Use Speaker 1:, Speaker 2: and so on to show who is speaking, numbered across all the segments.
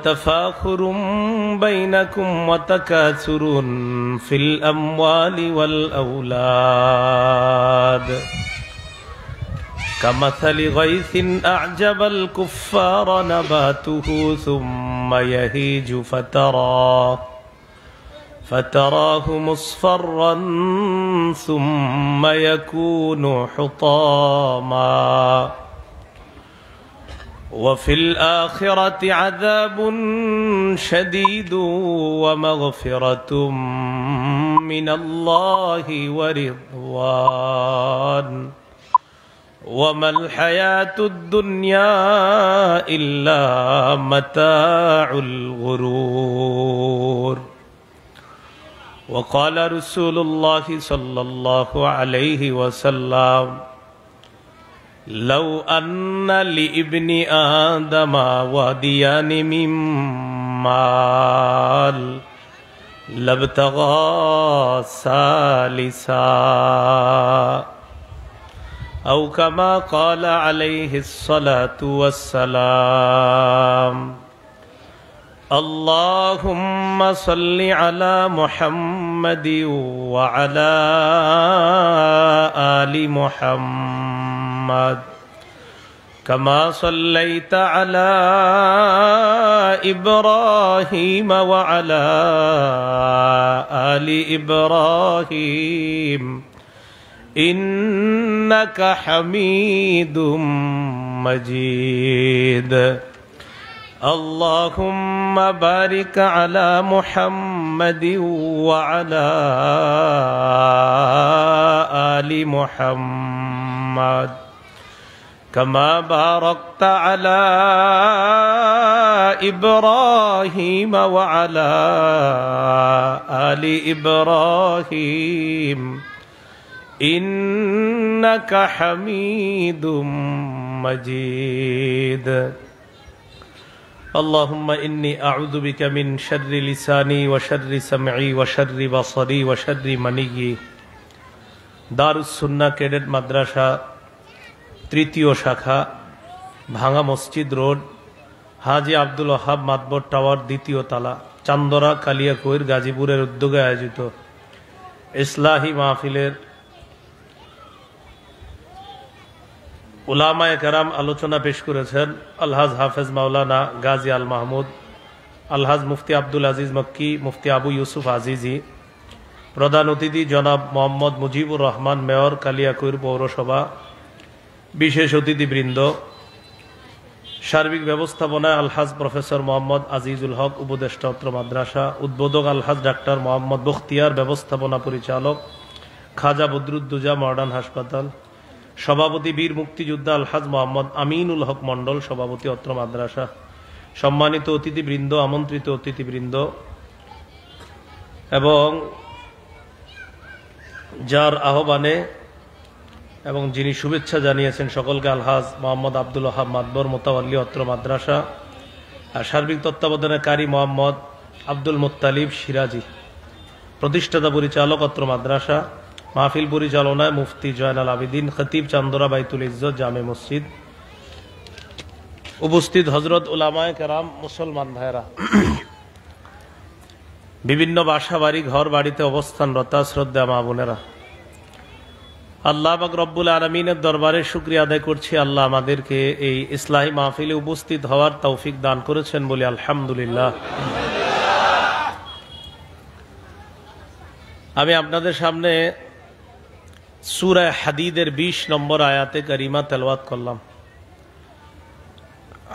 Speaker 1: تفاخر بينكم وتكاثر في الأموال والأولاد كمثل غيث أعجب الكفار نباته ثم يهيج فتراه مصفرا ثم يكون حطاما وفي الآخرة عذاب شديد ومغفرة من الله ورضوان وما الحياة الدنيا إلا متاع الغرور وقال رسول الله صلى الله عليه وسلم لو أن لابن آدم واديان من مال لابتغى ثالثا أو كما قال عليه الصلاة والسلام اللهم صل على محمد وعلى آل محمد كما صليت على إبراهيم وعلى آل إبراهيم إنك حميد مجيد اللهم بارك على محمد وعلى آل محمد كما باركت على إبراهيم وعلى آل إبراهيم إنك حميد مجيد اللهم إني أعوذ بك من شر لساني وشر سمعي وشر بصري وشر مني দারুস সুন্নাহ cadet মাদ্রাসা তৃতীয় শাখা ভাঙা মসজিদ রোড হাজী আব্দুল ওহাব মাতবর টাওয়ার দ্বিতীয় তলা চান্দরা কালিয়াকৈর গাজীপুরের উদ্যোগে আয়োজিত ইসলাহি মাহফিলের উলামায়ে কেরাম আলোচনা পেশ করেছেন আলহাজ হাফেজ মাওলানা গাজী আল মাহমুদ, আলহাজ মুফতি আব্দুল আজিজ মক্কি, মুফতি আবু ইউসুফ আজিজি। প্রধান অতিথি জনাব মোহাম্মদ মুজিবুর রহমান, মেয়র কালিয়াকৈর পৌরসভা। বিশেষ অতিথিবৃন্দ, সার্বিক ব্যবস্থাপনায় আলহাজ প্রফেসর মোহাম্মদ আজিজুল হক, উপদেষ্টা অত্র মাদ্রাসা। উদ্বোধক আলহাজ ডাক্তার মোহাম্মদ বখতিয়ার, ব্যবস্থাপনা পরিচালক খাজা বদরুদ্দোজা মডার্ন হাসপাতাল। সভাপতি বীর মুক্তিযোদ্ধা আলহাজ মোহাম্মদ আমিনুল হক মন্ডল, সভাপতি অত্র মাদ্রাসা। সম্মানিত অতিথিবৃন্দ, আমন্ত্রিত অতিথিবৃন্দ এবং যার আহ্বানে এবং যিনি শুভেচ্ছা জানিয়েছেন সকলকে আলহাজ মোহাম্মদ আব্দুল ওহাব মাতবর মোতাওয়াল্লি অত্র মাদ্রাসা। আর সার্বিক তত্ত্বাবধানে কারি মোহাম্মদ আব্দুল মুত্তালিব সিরাজি, প্রতিষ্ঠাতা পরিচালক অত্র মাদ্রাসা। মাহফিল পরিচালনায় মুফতি জয়নাল আবেদিন, খতিব চান্দরা বাইতুল ইজ্জত জামে মসজিদ। উপস্থিত হযরত উলামায়ে কেরাম, মুসলমান ভাইরা, বিভিন্ন বাসা বাড়ি ঘর বাড়িতে অবস্থানরত শ্রদ্ধা মা বোনেরা, আল্লাহ পাক রব্বুল আলামিনের দরবারে শুকরিয়া আদায় করছি। আল্লাহ আমাদেরকে এই ইসলাহি মাহফিলে উপস্থিত হওয়ার তৌফিক দান করেছেন বলে আলহামদুলিল্লাহ। আমি আপনাদের সামনে সূরা হাদীদের 20 নম্বর আয়াতে কারিমা তেলাওয়াত করলাম।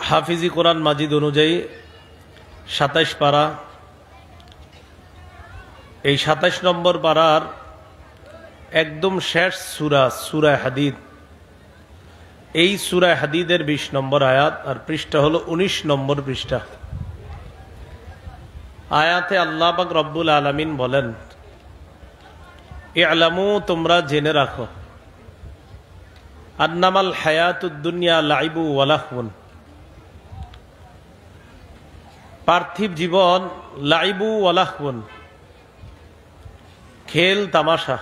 Speaker 1: হাফিজি কোরআন মাজিদ অনুযায়ী 27 পারা। এই 27 নম্বর পারার একদম শেষ সূরা হাদীদ। এই সূরা হাদীদের 20 নম্বর আয়াত, আর পৃষ্ঠা হলো 19 নম্বর পৃষ্ঠা। আয়াতে আল্লাহ পাক রব্বুল আলামিন বলেন, ই'লামু, তোমরা জেনে রাখো, আন্নামাল হায়াতুদ দুনিয়া লাইবু ওয়া লাহবুন, পার্থিব জীবন লাইবু ওয়া লাহবুন, খেল তামাশা,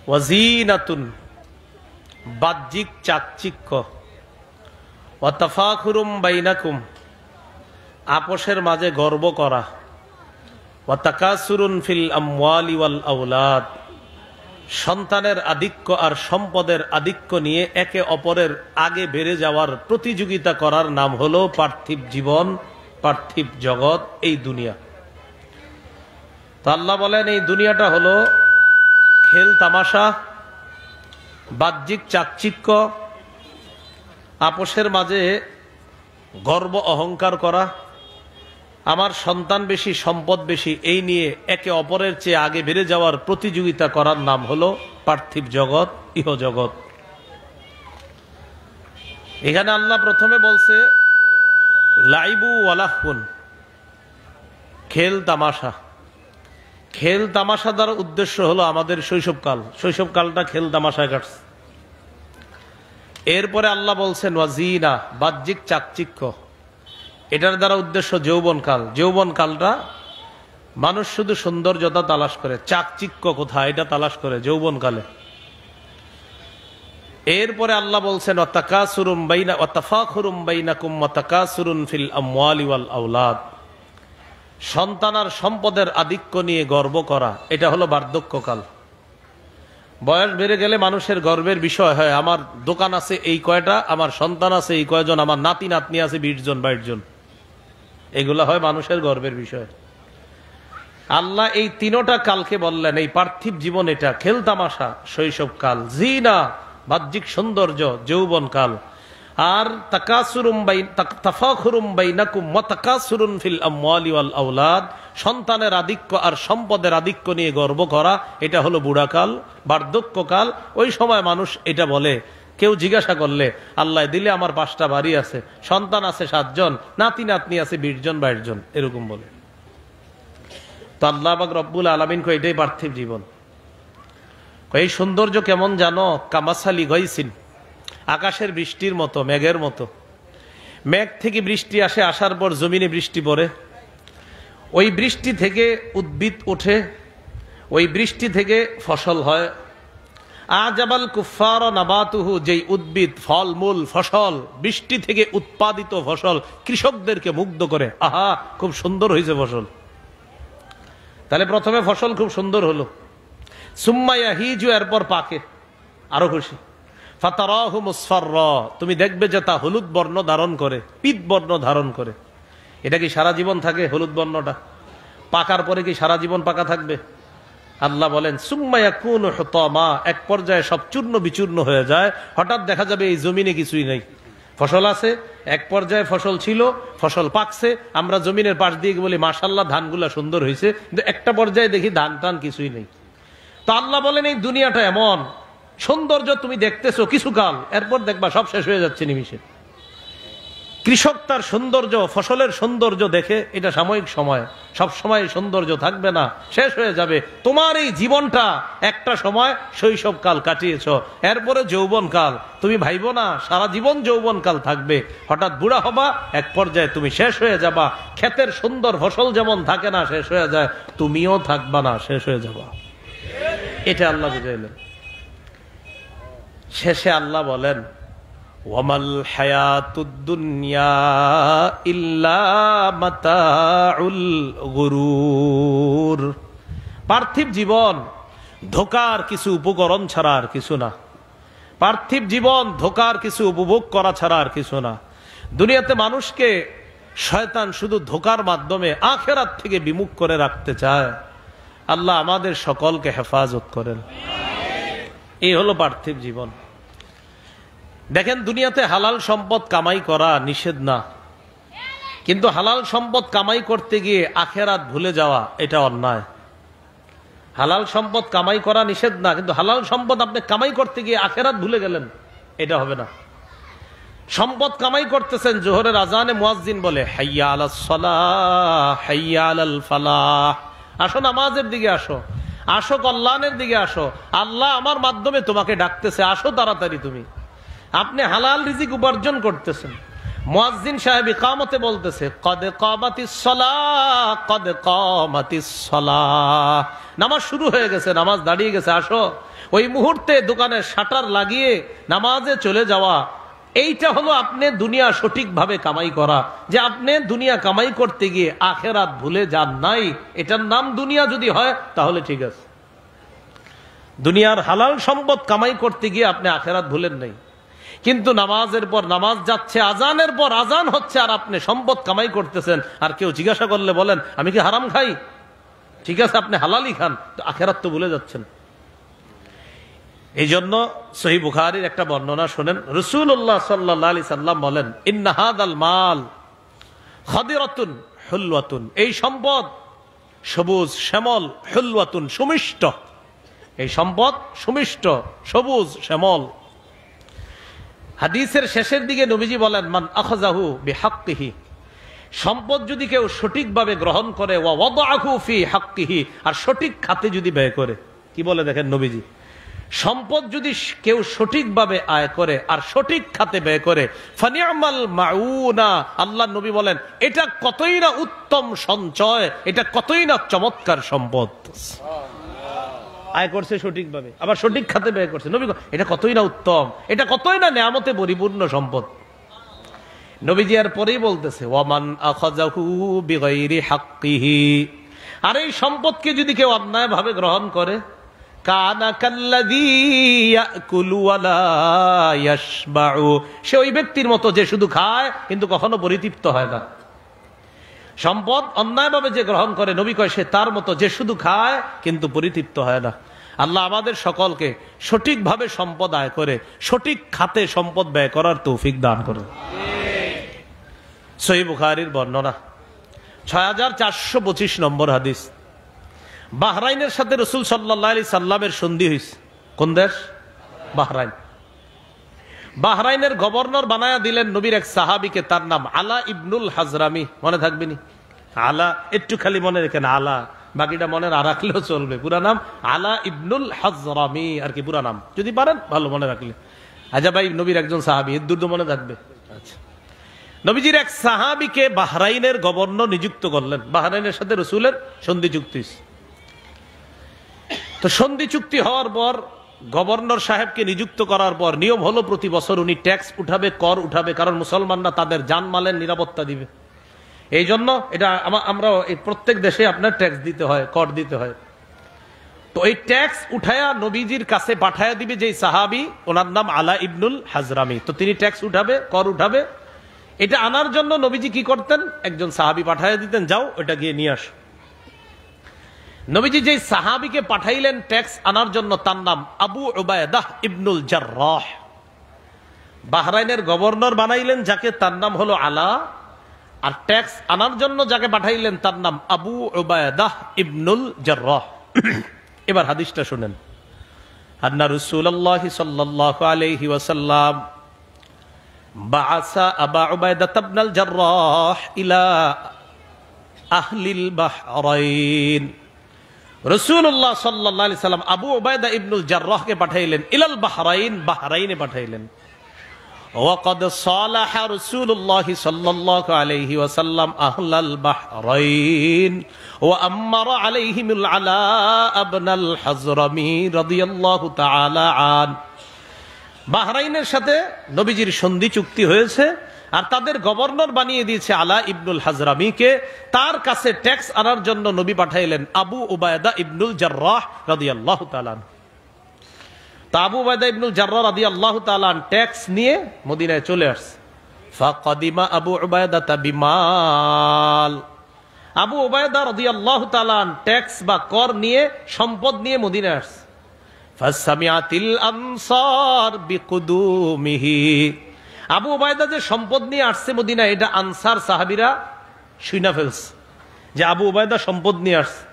Speaker 1: ওয়াজিনাতুন, বাহ্যিক চাকচিক্য, ওয়া তাফাখুরুম বাইনাকুম, আপোষের মাঝে গর্ব করা, ওয়া তাকাসুরুন ফিল আমওয়ালি ওয়াল আওলাদ, সন্তানের আধিক্য আর সম্পদের আধিক্য নিয়ে একে অপরের আগে বেড়ে যাওয়ার প্রতিযোগিতা করার নাম হলো পার্থিব জীবন, পার্থিব জগৎ, এই দুনিয়া। তো আল্লাহ বলেন এই দুনিয়াটা হলো খেল তামাশা, বাহ্যিক চাকচিক্য, আপোষের মাঝে গর্ব অহংকার করা, আমার সন্তান বেশি সম্পদ বেশি, এই নিয়ে একে অপরের চেয়ে আগে বেড়ে যাওয়ার প্রতিযোগিতা করার নাম হলো পার্থিব জগৎ, ইহজগৎ। এখানে আল্লাহ প্রথমে বলছে লাইবু ওয়ালাহুন, খেল তামাশা। খেল তামাশা দ্বারা উদ্দেশ্য হলো আমাদের শৈশবকাল, শৈশবকালটা খেল তামাশায় কাটছে। এরপরে আল্লাহ বলছেন ওয়াজিনা, বাহ্যিক চাকচিক্য, এটার দ্বারা উদ্দেশ্য যৌবনকাল। যৌবনকালটা মানুষ শুধু সৌন্দর্যতা তালাশ করে, চাকচিক্য কোথায় এটা তালাশ করে যৌবনকালে। এরপরে আল্লাহ বলছেন ওয়াতাকাসুরুম বাইনা ওয়াতাফাখুরুম বাইনাকুম ওয়াতাকাসুরুন ফিল আমওয়ালি ওয়াল আওলাদ, সন্তান আর সম্পদের আধিক্য নিয়ে গর্ব করা, এটা হলো বার্ধক্যকাল। বয়স বেড়ে গেলে মানুষের গর্বের বিষয় হয়, আমার দোকান আছে এই কয়টা, আমার সন্তান আছে এই কয়জন, আমার নাতি নাতনি আছে 20 জন 22 জন, এগুলা হয় মানুষের গর্বের বিষয়। আল্লাহ এই তিনোটা কালকে বললেন এই পার্থিব জীবন এটা খেল তামাশা শৈশবকাল, জিনা বাহ্যিক সৌন্দর্য যৌবনকাল, আর তাফাখুরুম বাইনাকুম ওয়া তাকাসুরুন ফিল আমওয়ালি ওয়াল আওলাদ, সন্তানের আধিক্য আর সম্পদের আধিক্য নিয়ে গর্ব করা, এটা হলো বুড়াকাল, বার্ধক্যকাল। ওই সময় মানুষ এটা বলে, কেউ জিজ্ঞাসা করলে আল্লাহ দিলে আমার 5টা বাড়ি আছে, সন্তান আছে 7 জন, নাতি নাতনি আছে 20 জন 22 জন, এরকম বলে। তো আল্লাহ পাক রব্বুল আলামিন কয় এটাই পার্থিব জীবন। এই সৌন্দর্য কেমন জানো? কামাসালি গাইসিন, আকাশের বৃষ্টির মতো, মেঘের মতো। মেঘ থেকে বৃষ্টি আসে, আসার পর জমিনে বৃষ্টি পড়ে, ওই বৃষ্টি থেকে উদ্ভিদ ওঠে, ওই বৃষ্টি থেকে ফসল হয়। আজাবাল কুফার নাবাতুহু, যেই উদ্ভিদ ফলমূল ফসল বৃষ্টি থেকে উৎপাদিত ফসল কৃষকদেরকে মুগ্ধ করে, আহা খুব সুন্দর হয়েছে ফসল। তাহলে প্রথমে ফসল খুব সুন্দর হলো, সুম্মা ইয়াহিজু, এরপর পাকে, আরো খুশি। ফাতারাহু মুসফাররা, তুমি দেখবে যে তা হলুদ বর্ণ ধারণ করে, পিত বর্ণ ধারণ করে। এটা কি সারা জীবন থাকে হলুদ বর্ণটা? পাকার পরে কি সারা জীবন পাকা থাকবে? আল্লাহ বলেন সুম্মা ইয়াকুনু হুতামা, এক পর্যায়ে সব চূর্ণ বিচূর্ণ হয়ে যায়, হঠাৎ দেখা যাবে এই জমিনে কিছুই নেই। ফসল আছে, এক পর্যায়ে ফসল ছিল, ফসল পাকছে, আমরা জমিনের পাশ দিয়ে বলি মাশাআল্লাহ ধানগুলা সুন্দর হয়েছে, কিন্তু একটা পর্যায়ে দেখি ধান টান কিছুই নেই। তো আল্লাহ বলেন এই দুনিয়াটা এমন, সৌন্দর্য তুমি দেখতেছো কিছুকাল, এরপর দেখবা সব শেষ হয়ে যাচ্ছে নিমিষে। কৃষক তার সৌন্দর্য, ফসলের সৌন্দর্য দেখে, এটা সাময়িক সময়, সব সময় সৌন্দর্য থাকবে না, শেষ হয়ে যাবে। তোমার এই জীবনটা একটা সময় শৈশবকাল কাটিয়েছ, এরপরে যৌবনকাল, তুমি ভাইবো না সারা জীবন যৌবনকাল থাকবে, হঠাৎ বুড়া হবা, এক পর্যায়ে তুমি শেষ হয়ে যাবা। ক্ষেতের সুন্দর ফসল যেমন থাকে না, শেষ হয়ে যায়, তুমিও থাকবা না, শেষ হয়ে যাবা। এটা আল্লাহ বুঝাইলেন। শেষে আল্লাহ বলেন ওয়ামাল হায়াতুদ দুনিয়া ইল্লা মাতাউল গুরুর, পার্থিব জীবন ধোঁকার কিছু উপকরণ ছাড়া আর কিছু না। পার্থিব জীবন ধোঁকার কিছু উপভোগ করা ছাড়া আর কিছু না। দুনিয়াতে মানুষকে শয়তান শুধু ধোঁকার মাধ্যমে আখিরাত থেকে বিমুখ করে রাখতে চায়। আল্লাহ আমাদের সকলকে হেফাজত করেন। এই হলো পার্থিব জীবন। দেখেন দুনিয়াতে হালাল সম্পদ কামাই করা নিষেধ না, কিন্তু হালাল সম্পদ কামাই করতে গিয়ে আখিরাত ভুলে যাওয়া এটা অন্যায়। হালাল সম্পদ কামাই করা নিষেধ না, কিন্তু হালাল সম্পদ আপনি কামাই করতে গিয়ে আখিরাত ভুলে গেলেন, এটা হবে না। সম্পদ কামাই করতেছেন, জোহরের আজানে মুয়াজ্জিন বলে হাইয়া আলাস সালাহ হাইয়া আলাল ফালাহ, আসো নামাজের দিকে আসো, আসো কল্যাণের দিকে আসো, আল্লাহ আমার মাধ্যমে তোমাকে ডাকতেছে, আসো তাড়াতাড়ি। তুমি আপনি হালাল রিজিক উপার্জন করতেছেন, মুয়াজ্জিন সাহেব ইকামতে বলতেছে কদ কামাতিস সালাহ কদ কামাতিস সালাহ, নামাজ শুরু হয়ে গেছে, নামাজ দাঁড়িয়ে গেছে, আসো। ওই মুহূর্তে দোকানের শাটার লাগিয়ে নামাজে চলে যাওয়া, এইটা হলো আপনি দুনিয়া সঠিকভাবে কামাই করা, যে আপনি দুনিয়া কামাই করতে গিয়ে আখেরাত ভুলে যান নাই। এটার নাম দুনিয়া যদি হয় তাহলে ঠিক আছে। দুনিয়ার হালাল সম্পদ কামাই করতে গিয়ে আপনি আখেরাত ভুলেন নাই, কিন্তু নামাজের পর নামাজ যাচ্ছে, আজানের পর আজান হচ্ছে, আর আপনি সম্পদ কামাই করতেছেন, আর কেউ জিজ্ঞাসা করলে বলেন আমি কি হারাম খাই? ঠিক আছে, আপনি হালালই খান, তো আখেরাত তো ভুলে যাচ্ছেন। এই জন্য সহিহ বুখারীর একটা বর্ণনা শুনেন, রাসূলুল্লাহ সাল্লাল্লাহু আলাইহি সাল্লাম বলেন, ইন্না হাদাল মাল খাদিরাতুন হুলওয়াতুন, এই সম্পদ সবুজ শ্যামল, হুলওয়াতুন সুমিষ্ট, এই সম্পদ সুমিষ্ট সবুজ শ্যামল। হাদিসের শেষের দিকে নবীজি বলেন, মান আখাযাহু বিহাক্কিহি, সম্পদ যদি কেউ সঠিকভাবে গ্রহণ করে, ওয়া ওয়াদাআহু ফি হাক্কিহি, আর সঠিক খাতে যদি ব্যয় করে। কি বলে দেখেন নবীজি, সম্পদ যদি কেউ সঠিকভাবে আয় করে আর সঠিক খাতে ব্যয় করে, ফানি'মাল মাউনা, আল্লাহ নবী বলেন এটা কতই না উত্তম সঞ্চয়, এটা কতই না চমৎকার সম্পদ। আয় করছে সঠিকভাবে, আবার সঠিক খাতে ব্যয় করছে, নবী এটা কতই না উত্তম, এটা কতই না নেয়ামতে পরিপূর্ণ সম্পদ। নবীজি আর পরেই বলতেছে, ওয়ামান আখাযাহু বিগাইরি হাক্কিহি, আর এই সম্পদকে যদি কেউ অন্যায়ভাবে গ্রহণ করে, কানা কাল্লাযী ইয়াকুলু ওয়া লা ইয়াশবাউ, সে ওই ব্যক্তির মতো যে শুধু খায় কিন্তু কখনো পরিতৃপ্ত হয় না। সম্পদ অন্যায়ভাবে যে গ্রহণ করে, নবী কয় সে তার মতো যে শুধু খায় কিন্তু পরিতৃপ্ত হয় না। আল্লাহ আমাদের সকলকে সঠিকভাবে সম্পদ আয় করে সঠিক খাতে সম্পদ ব্যয় করার তৌফিক দান করেন। সহিহ বুখারীর বর্ণনা 6425 নম্বর হাদিস। বাহরাইনের সাথে রাসূল সাল্লাল্লাহু আলাইহি সাল্লামের সন্ধি হয়েছে। কোন দেশ? বাহরাইন। বাহরাইনের গভর্নর বানায়া দিলেন নবীর এক সাহাবীকে, তার নাম আলা ইবনুল হাজরামি। মনে থাকবে নি? আলা একটু খালি মনে রেখেন, আলা, বাকিটা মনে না রাখলেও চলবে। পুরা নাম আলা ইবনুল হাজরামি, আর কি পুরা নাম যদি পারেন ভালো মনে রাখলে। আচ্ছা ভাই, নবীর একজন সাহাবী, এর দূর মনে থাকবে। আচ্ছা, নবীজির এক সাহাবীকে বাহরাইনের গভর্নর নিযুক্ত করলেন। বাহরাইনের সাথে রাসূলের সন্ধি চুক্তি। তো সন্ধি চুক্তি হওয়ার পর গভর্নর সাহেবকে নিযুক্ত করার পর নিয়ম হলো প্রতি বছর উনি ট্যাক্স উঠাবে, কর উঠাবে, কারণ মুসলমানরা তাদের জানমালের নিরাপত্তা দিবে। এই জন্য এটা আমরা প্রত্যেক দেশে আপনার ট্যাক্স দিতে হয়, কর দিতে হয়। তো এই ট্যাক্স উঠায়া নবীজির কাছে পাঠায়া দিবে যেই সাহাবী, ওনার নাম আলা ইবনুল হাজরামি। তো তিনি ট্যাক্স উঠাবে, কর উঠাবে। এটা আনার জন্য নবীজি কি করতেন, একজন সাহাবী পাঠায়া দিতেন, যাও ওটা গিয়ে নিয়ে আস। নবীজি যেই সাহাবীকে পাঠাইলেন ট্যাক্স আনার জন্য, তার নাম আবু উবায়দাহ ইবনুল জাররাহ। বাহরাইনের গভর্নর বানাইলেন যাকে, তার নাম হলো আলা, আর ট্যাক্স আনার জন্য যাকে পাঠাইলেন তার নাম আবু উবায়দাহ ইবনুল জাররাহ। এবার হাদিসটা শুনেন। আন্না রাসূলুল্লাহ সাল্লাল্লাহু আলাইহি ওয়াসাল্লাম বাআসা আবা উবায়দাহ ইবনুল জাররাহ ইলা আহলিল বাহরাইন। রাসূলুল্লাহ সাল্লাল্লাহু আলাইহি সাল্লাম আবু উবায়দা ইবনুল জাররাহকে পাঠাইলেন ইলাল বাহরাইন, বাহরাইনে পাঠাইলেন। ওয়াকাদ সালাহা রাসূলুল্লাহ সাল্লাল্লাহু আলাইহি ওয়াসাল্লাম আহলাল বাহরাইন ওয়া আমারা আলাইহিমুল আলা ইবনুল হাজরামি রাদিয়াল্লাহু তাআলা আন। বাহরাইনের সাথে নবীজির সন্ধি চুক্তি হয়েছে, আর তাদের গভর্নর বানিয়ে দিয়েছে আলা ইবনুল হাজরামিকে। তার কাছে ট্যাক্স আনার জন্য নবী পাঠাইলেন আবু উবায়দা ইবনুল জাররাহ রাদিয়াল্লাহু তাআলা। তা আবু উবায়দা ইবনুল জাররাহ রাদিয়াল্লাহু তাআলা ট্যাক্স নিয়ে মদিনায় চলে আসছে। ফাকাদিমা আবু উবায়দা বিমাল। আবু উবায়দা রাদিয়াল্লাহু তাআলা ট্যাক্স বা কর নিয়ে, সম্পদ নিয়ে মদিনায় আসছে। ফাসামিআতিল আনসার বিকুদুমিহি। আবু উবায়দা যে সম্পদ নিয়ে আসছে মদিনায়, এটা আনসার সাহাবীরা শুইনা ফেলছে যে আবু উবায়দা সম্পদ নিয়ে আসছে।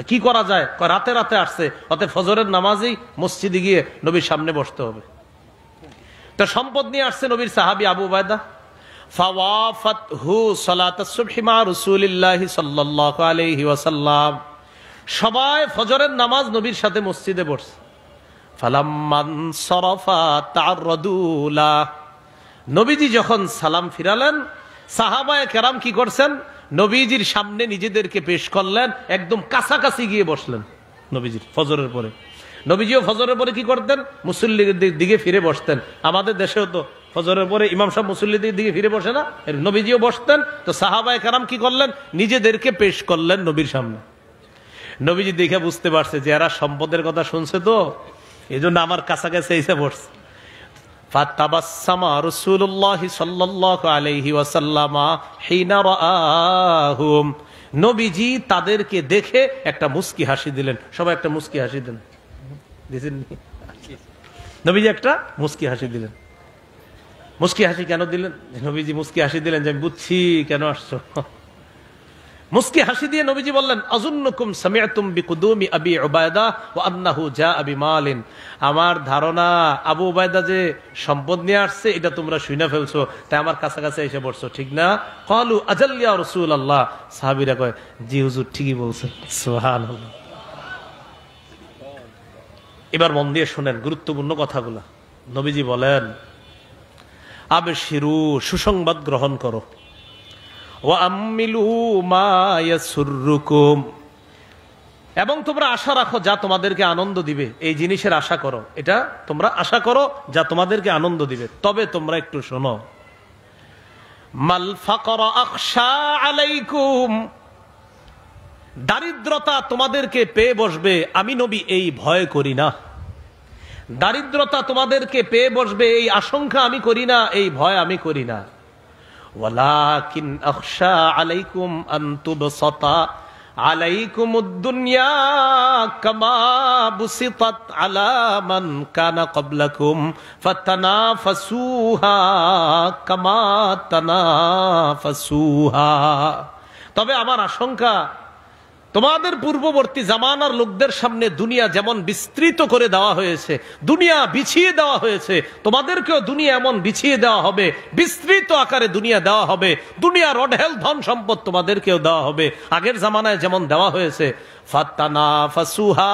Speaker 1: কি করা যায়? রাতে রাতে আসছে, অতএব ফজরের নামাজেই মসজিদে গিয়ে নবীর সামনে বসতে হবে। তো সম্পদ নিয়ে আসছে নবীর সাহাবী আবু উবায়দা। ফাওয়াফাতহু সালাতাস সুবহি মা রাসূলিল্লাহি সাল্লাল্লাহু আলাইহি ওয়াসাল্লাম। সবাই ফজরের নামাজ নবীর সাথে মসজিদে পড়ছে। ফালাম্মান সারাফা তা'আররাদু লা। নবীজি যখন সালাম ফিরালেন, সাহাবায়ে কেরাম কি করছেন, নবীজির সামনে নিজেদেরকে পেশ করলেন, একদম কাছাকাছি গিয়ে বসলেন নবীজির ফজরের পরে। নবীজিও ফজরের পরে কি করতেন, মুসল্লিদের দিকে ফিরে বসতেন। আমাদের দেশেও তো ফজরের পরে ইমাম সাহেব মুসল্লিদের দিকে ফিরে বসে না, নবীজিও বসতেন। তো সাহাবায়ে কেরাম কি করলেন, নিজেদেরকে পেশ করলেন নবীর সামনে। নবীজি দেখে বুঝতে পারছে যে এরা সম্পদের কথা শুনছে, তো এই জন্য আমার কাছাকাছি এসে বসছে। ফাতাবাসসামা রাসূলুল্লাহ সাল্লাল্লাহু আলাইহি ওয়াসাল্লাম হিনা রাআহুম, নবীজি তাদেরকে দেখে একটা মুস্কি হাসি দিলেন। সবাই একটা মুস্কি হাসি দেন, দিছেন? নবীজি একটা মুস্কি হাসি দিলেন। মুস্কি হাসি কেন দিলেন? নবীজি মুস্কি হাসি দিলেন যে আমি বুঝছি কেন আসছো। মুস্কি হাসি দিয়ে নবীজি বললেন, আযুন্নুকুম সামি'তুম বিকুদুমি আবি উবায়দা ওয়া আন্নাহু জাআ বিমালিন, আমার ধারণা আবু উবায়দা যে সম্পদ নিয়ে আসছে এটা তোমরা শুনে ফেলছো, তাই আমার কাছাকাছি এসে পড়ছো, ঠিক না? ক্বালু আজাল ইয়া রাসূলুল্লাহ, সাহাবীরা কয় জি হুজুর ঠিকই বলছেন। সুবহানাল্লাহ। এবার মন দিয়ে শুনেন গুরুত্বপূর্ণ কথাগুলো। নবীজি বলেন, আবশিরু, সুসংবাদ গ্রহণ করো, ওয়া আম্মিলু মা ইয়াসুররুকুম, এবং তোমরা আশা রাখো যা তোমাদেরকে আনন্দ দিবে। এই জিনিসের আশা করো, এটা তোমরা আশা করো যা তোমাদেরকে আনন্দ দিবে। তবে তোমরা একটু শোনো, মাল ফাকরা আখশা আলাইকুম, দারিদ্রতা তোমাদেরকে পেয়ে বসবে, আমি নবী এই ভয় করি না। দারিদ্রতা তোমাদেরকে পেয়ে বসবে এই আশঙ্কা আমি করি না, এই ভয় আমি করি না। ওয়ালাকিন আখশা আলাইকুম আন তুবসাতা আলাইকুমুদ দুনিয়া কামা বুসিতাত আলা মান কানা ক্বাবলাকুম ফাতানাফাসুহা কামা তানাফাসুহা। তবে আমার আশঙ্কা, তোমাদের পূর্ববর্তী জামানার লোকদের সামনে দুনিয়া যেমন বিস্তৃত করে দেওয়া হয়েছে, দুনিয়া বিছিয়ে দেওয়া হয়েছে, তোমাদেরকেও দুনিয়া এমন বিছিয়ে দেওয়া হবে, বিস্তৃত আকারে দুনিয়া দেওয়া হবে। দুনিয়ার অঢেল ধন সম্পদ তোমাদেরকেও দেওয়া হবে, আগের জামানায় যেমন দেওয়া হয়েছে। ফাতানাফাসুহা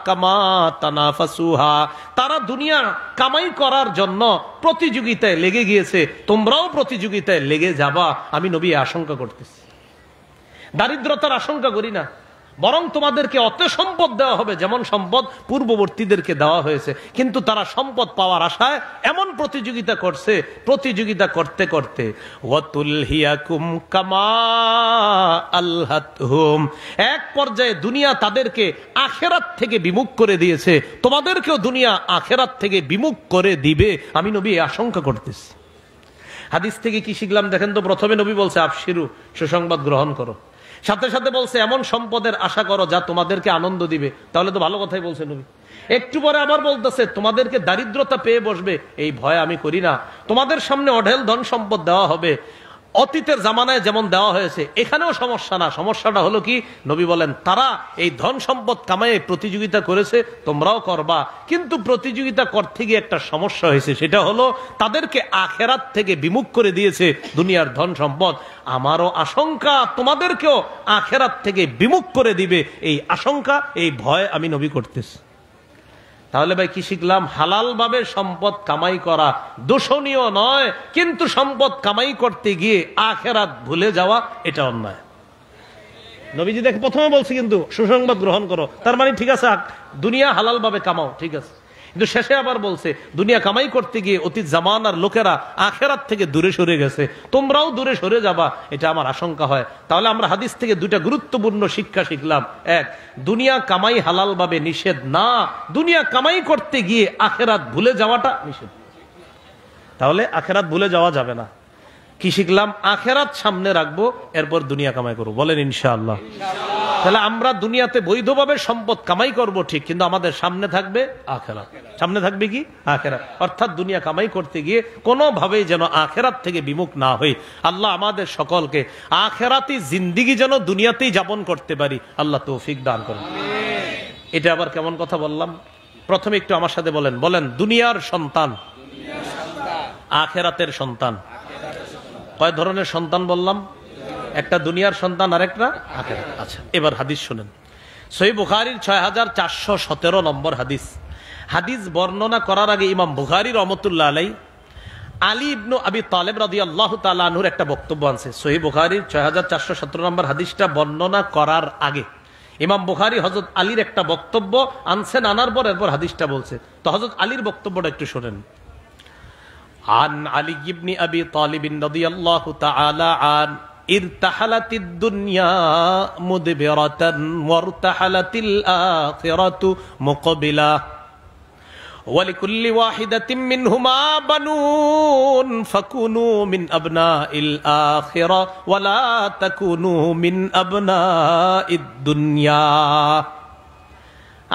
Speaker 1: কামা তানাফাসুহা, তারা দুনিয়া কামাই করার জন্য প্রতিযোগিতায় লেগে গিয়েছে, তোমরাও প্রতিযোগিতায় লেগে যাবা, আমি নবী আশঙ্কা করতেছি। দারিদ্রতার আশঙ্কা করি না, বরং তোমাদেরকে অত সম্পদ দেওয়া হবে যেমন সম্পদ পূর্ববর্তীদেরকে দেওয়া হয়েছে। কিন্তু তারা সম্পদ পাওয়ার আশায় এমন প্রতিযোগিতা করছে, প্রতিযোগিতা করতে করতে ওয়াতুলহিয়াকুম কামা আলহাতহুম, এক পর্যায়ে দুনিয়া তাদেরকে আখিরাত থেকে বিমুখ করে দিয়েছে, তোমাদেরকেও দুনিয়া আখিরাত থেকে বিমুখ করে দিবে, আমি নবী আশঙ্কা করতেছি। হাদিস থেকে কি শিখলাম দেখেন তো? প্রথমে নবী বলছে আবশিরু, সুসংবাদ গ্রহণ করো, সাথে সাথে বলছে এমন সম্পদের আশা করো যা তোমাদেরকে আনন্দ দিবে। তাহলে তো ভালো কথাই বলছে নবী। একটু পরে আবার বলতেছে তোমাদেরকে দারিদ্রতা পেয়ে বসবে, এই ভয় আমি করি না। তোমাদের সামনে অঢেল ধন সম্পদ দেওয়া হবে, অতীতের জামানায় যেমন দেওয়া হয়েছে, এখানেও সমস্যা না। সমস্যাটা হলো কি? নবী বলেন তারা এই ধন সম্পদ কামায়ে প্রতিযোগিতা করেছে, তোমরাও করবা, কিন্তু প্রতিযোগিতা করতে গিয়ে একটা সমস্যা হয়েছে, সেটা হলো তাদেরকে আখেরাত থেকে বিমুখ করে দিয়েছে দুনিয়ার ধন সম্পদ। আমারও আশঙ্কা তোমাদেরকেও আখেরাত থেকে বিমুখ করে দিবে, এই আশঙ্কা, এই ভয় আমি নবী করতেছি। তাহলে ভাই কি শিখলাম? হালাল ভাবে সম্পদ কামাই করা দোষণীয় নয়, কিন্তু সম্পদ কামাই করতে গিয়ে আখেরাত ভুলে যাওয়া এটা অন্যায়। নবীজি দেখে প্রথমে বলছে কিন্তু সুসংবাদ গ্রহণ করো, তার মানে ঠিক আছে দুনিয়া হালাল ভাবে কামাও, ঠিক আছে, কিন্তু শেষে আবার বলছে দুনিয়া কামাই করতে গিয়ে অতীত জামানার লোকেরা আখেরাত থেকে দূরে সরে গেছে, তোমরাও দূরে সরে যাবা, এটা আমার আশঙ্কা হয়। তাহলে আমরা হাদিস থেকে দুইটা গুরুত্বপূর্ণ শিক্ষা শিখলাম। এক, দুনিয়া কামাই হালাল ভাবে নিষেধ না, দুনিয়া কামাই করতে গিয়ে আখেরাত ভুলে যাওয়াটা নিষেধ। তাহলে আখেরাত ভুলে যাওয়া যাবে না। কি শিখলাম? আখেরাত সামনে রাখবো, এরপর দুনিয়া কামাই করবো, বলেন ইনশাআল্লাহ। তাহলে আমরা দুনিয়াতে বৈধভাবে সম্পদ কামাই করব ঠিক, কিন্তু আমাদের সামনে থাকবে আখেরাত। সামনে থাকবে কি? আখেরাত। অর্থাৎ দুনিয়া কামাই করতে গিয়ে কোনোভাবেই যেন আখেরাত থেকে বিমুখ না হই। আল্লাহ আমাদের সকলকে আখেরাতি জিন্দিগি যেন দুনিয়াতেই যাপন করতে পারি, আল্লাহ তৌফিক দান করুন। এটা আবার কেমন কথা বললাম? প্রথমে একটু আমার সাথে বলেন, বলেন দুনিয়ার সন্তান, আখেরাতের সন্তান। কয় ধরনের সন্তান বললাম? একটা দুনিয়ার সন্তান আর একটা আখেরাত। আচ্ছা, এবার হাদিস শুনেন। সহিহ বুখারীর 6417 নম্বর হাদিস। হাদিস বর্ণনা করার আগে ইমাম বুখারী রহমাতুল্লাহ আলাইহি আলী ইবনে আবি তালেব রাদিয়াল্লাহু তাআলা আনহুর একটা বক্তব্য আছে। সহিহ বুখারীর 6417 নম্বর হাদিসটা বর্ণনা করার আগে ইমাম বুখারী হযরত আলীর একটা বক্তব্য আনছেন, আনার পর এরপর হাদিসটা বলছে। তো হযরত আলীর বক্তব্যটা একটু শুনেন। عن علي بن أبي طالب رضي الله تعالى عنه ارتحلت الدنيا مدبرة وارتحلت الآخرة مقبلة ولكل واحدة منهما بنون فكونوا من أبناء الآخرة ولا تكونوا من أبناء الدنيا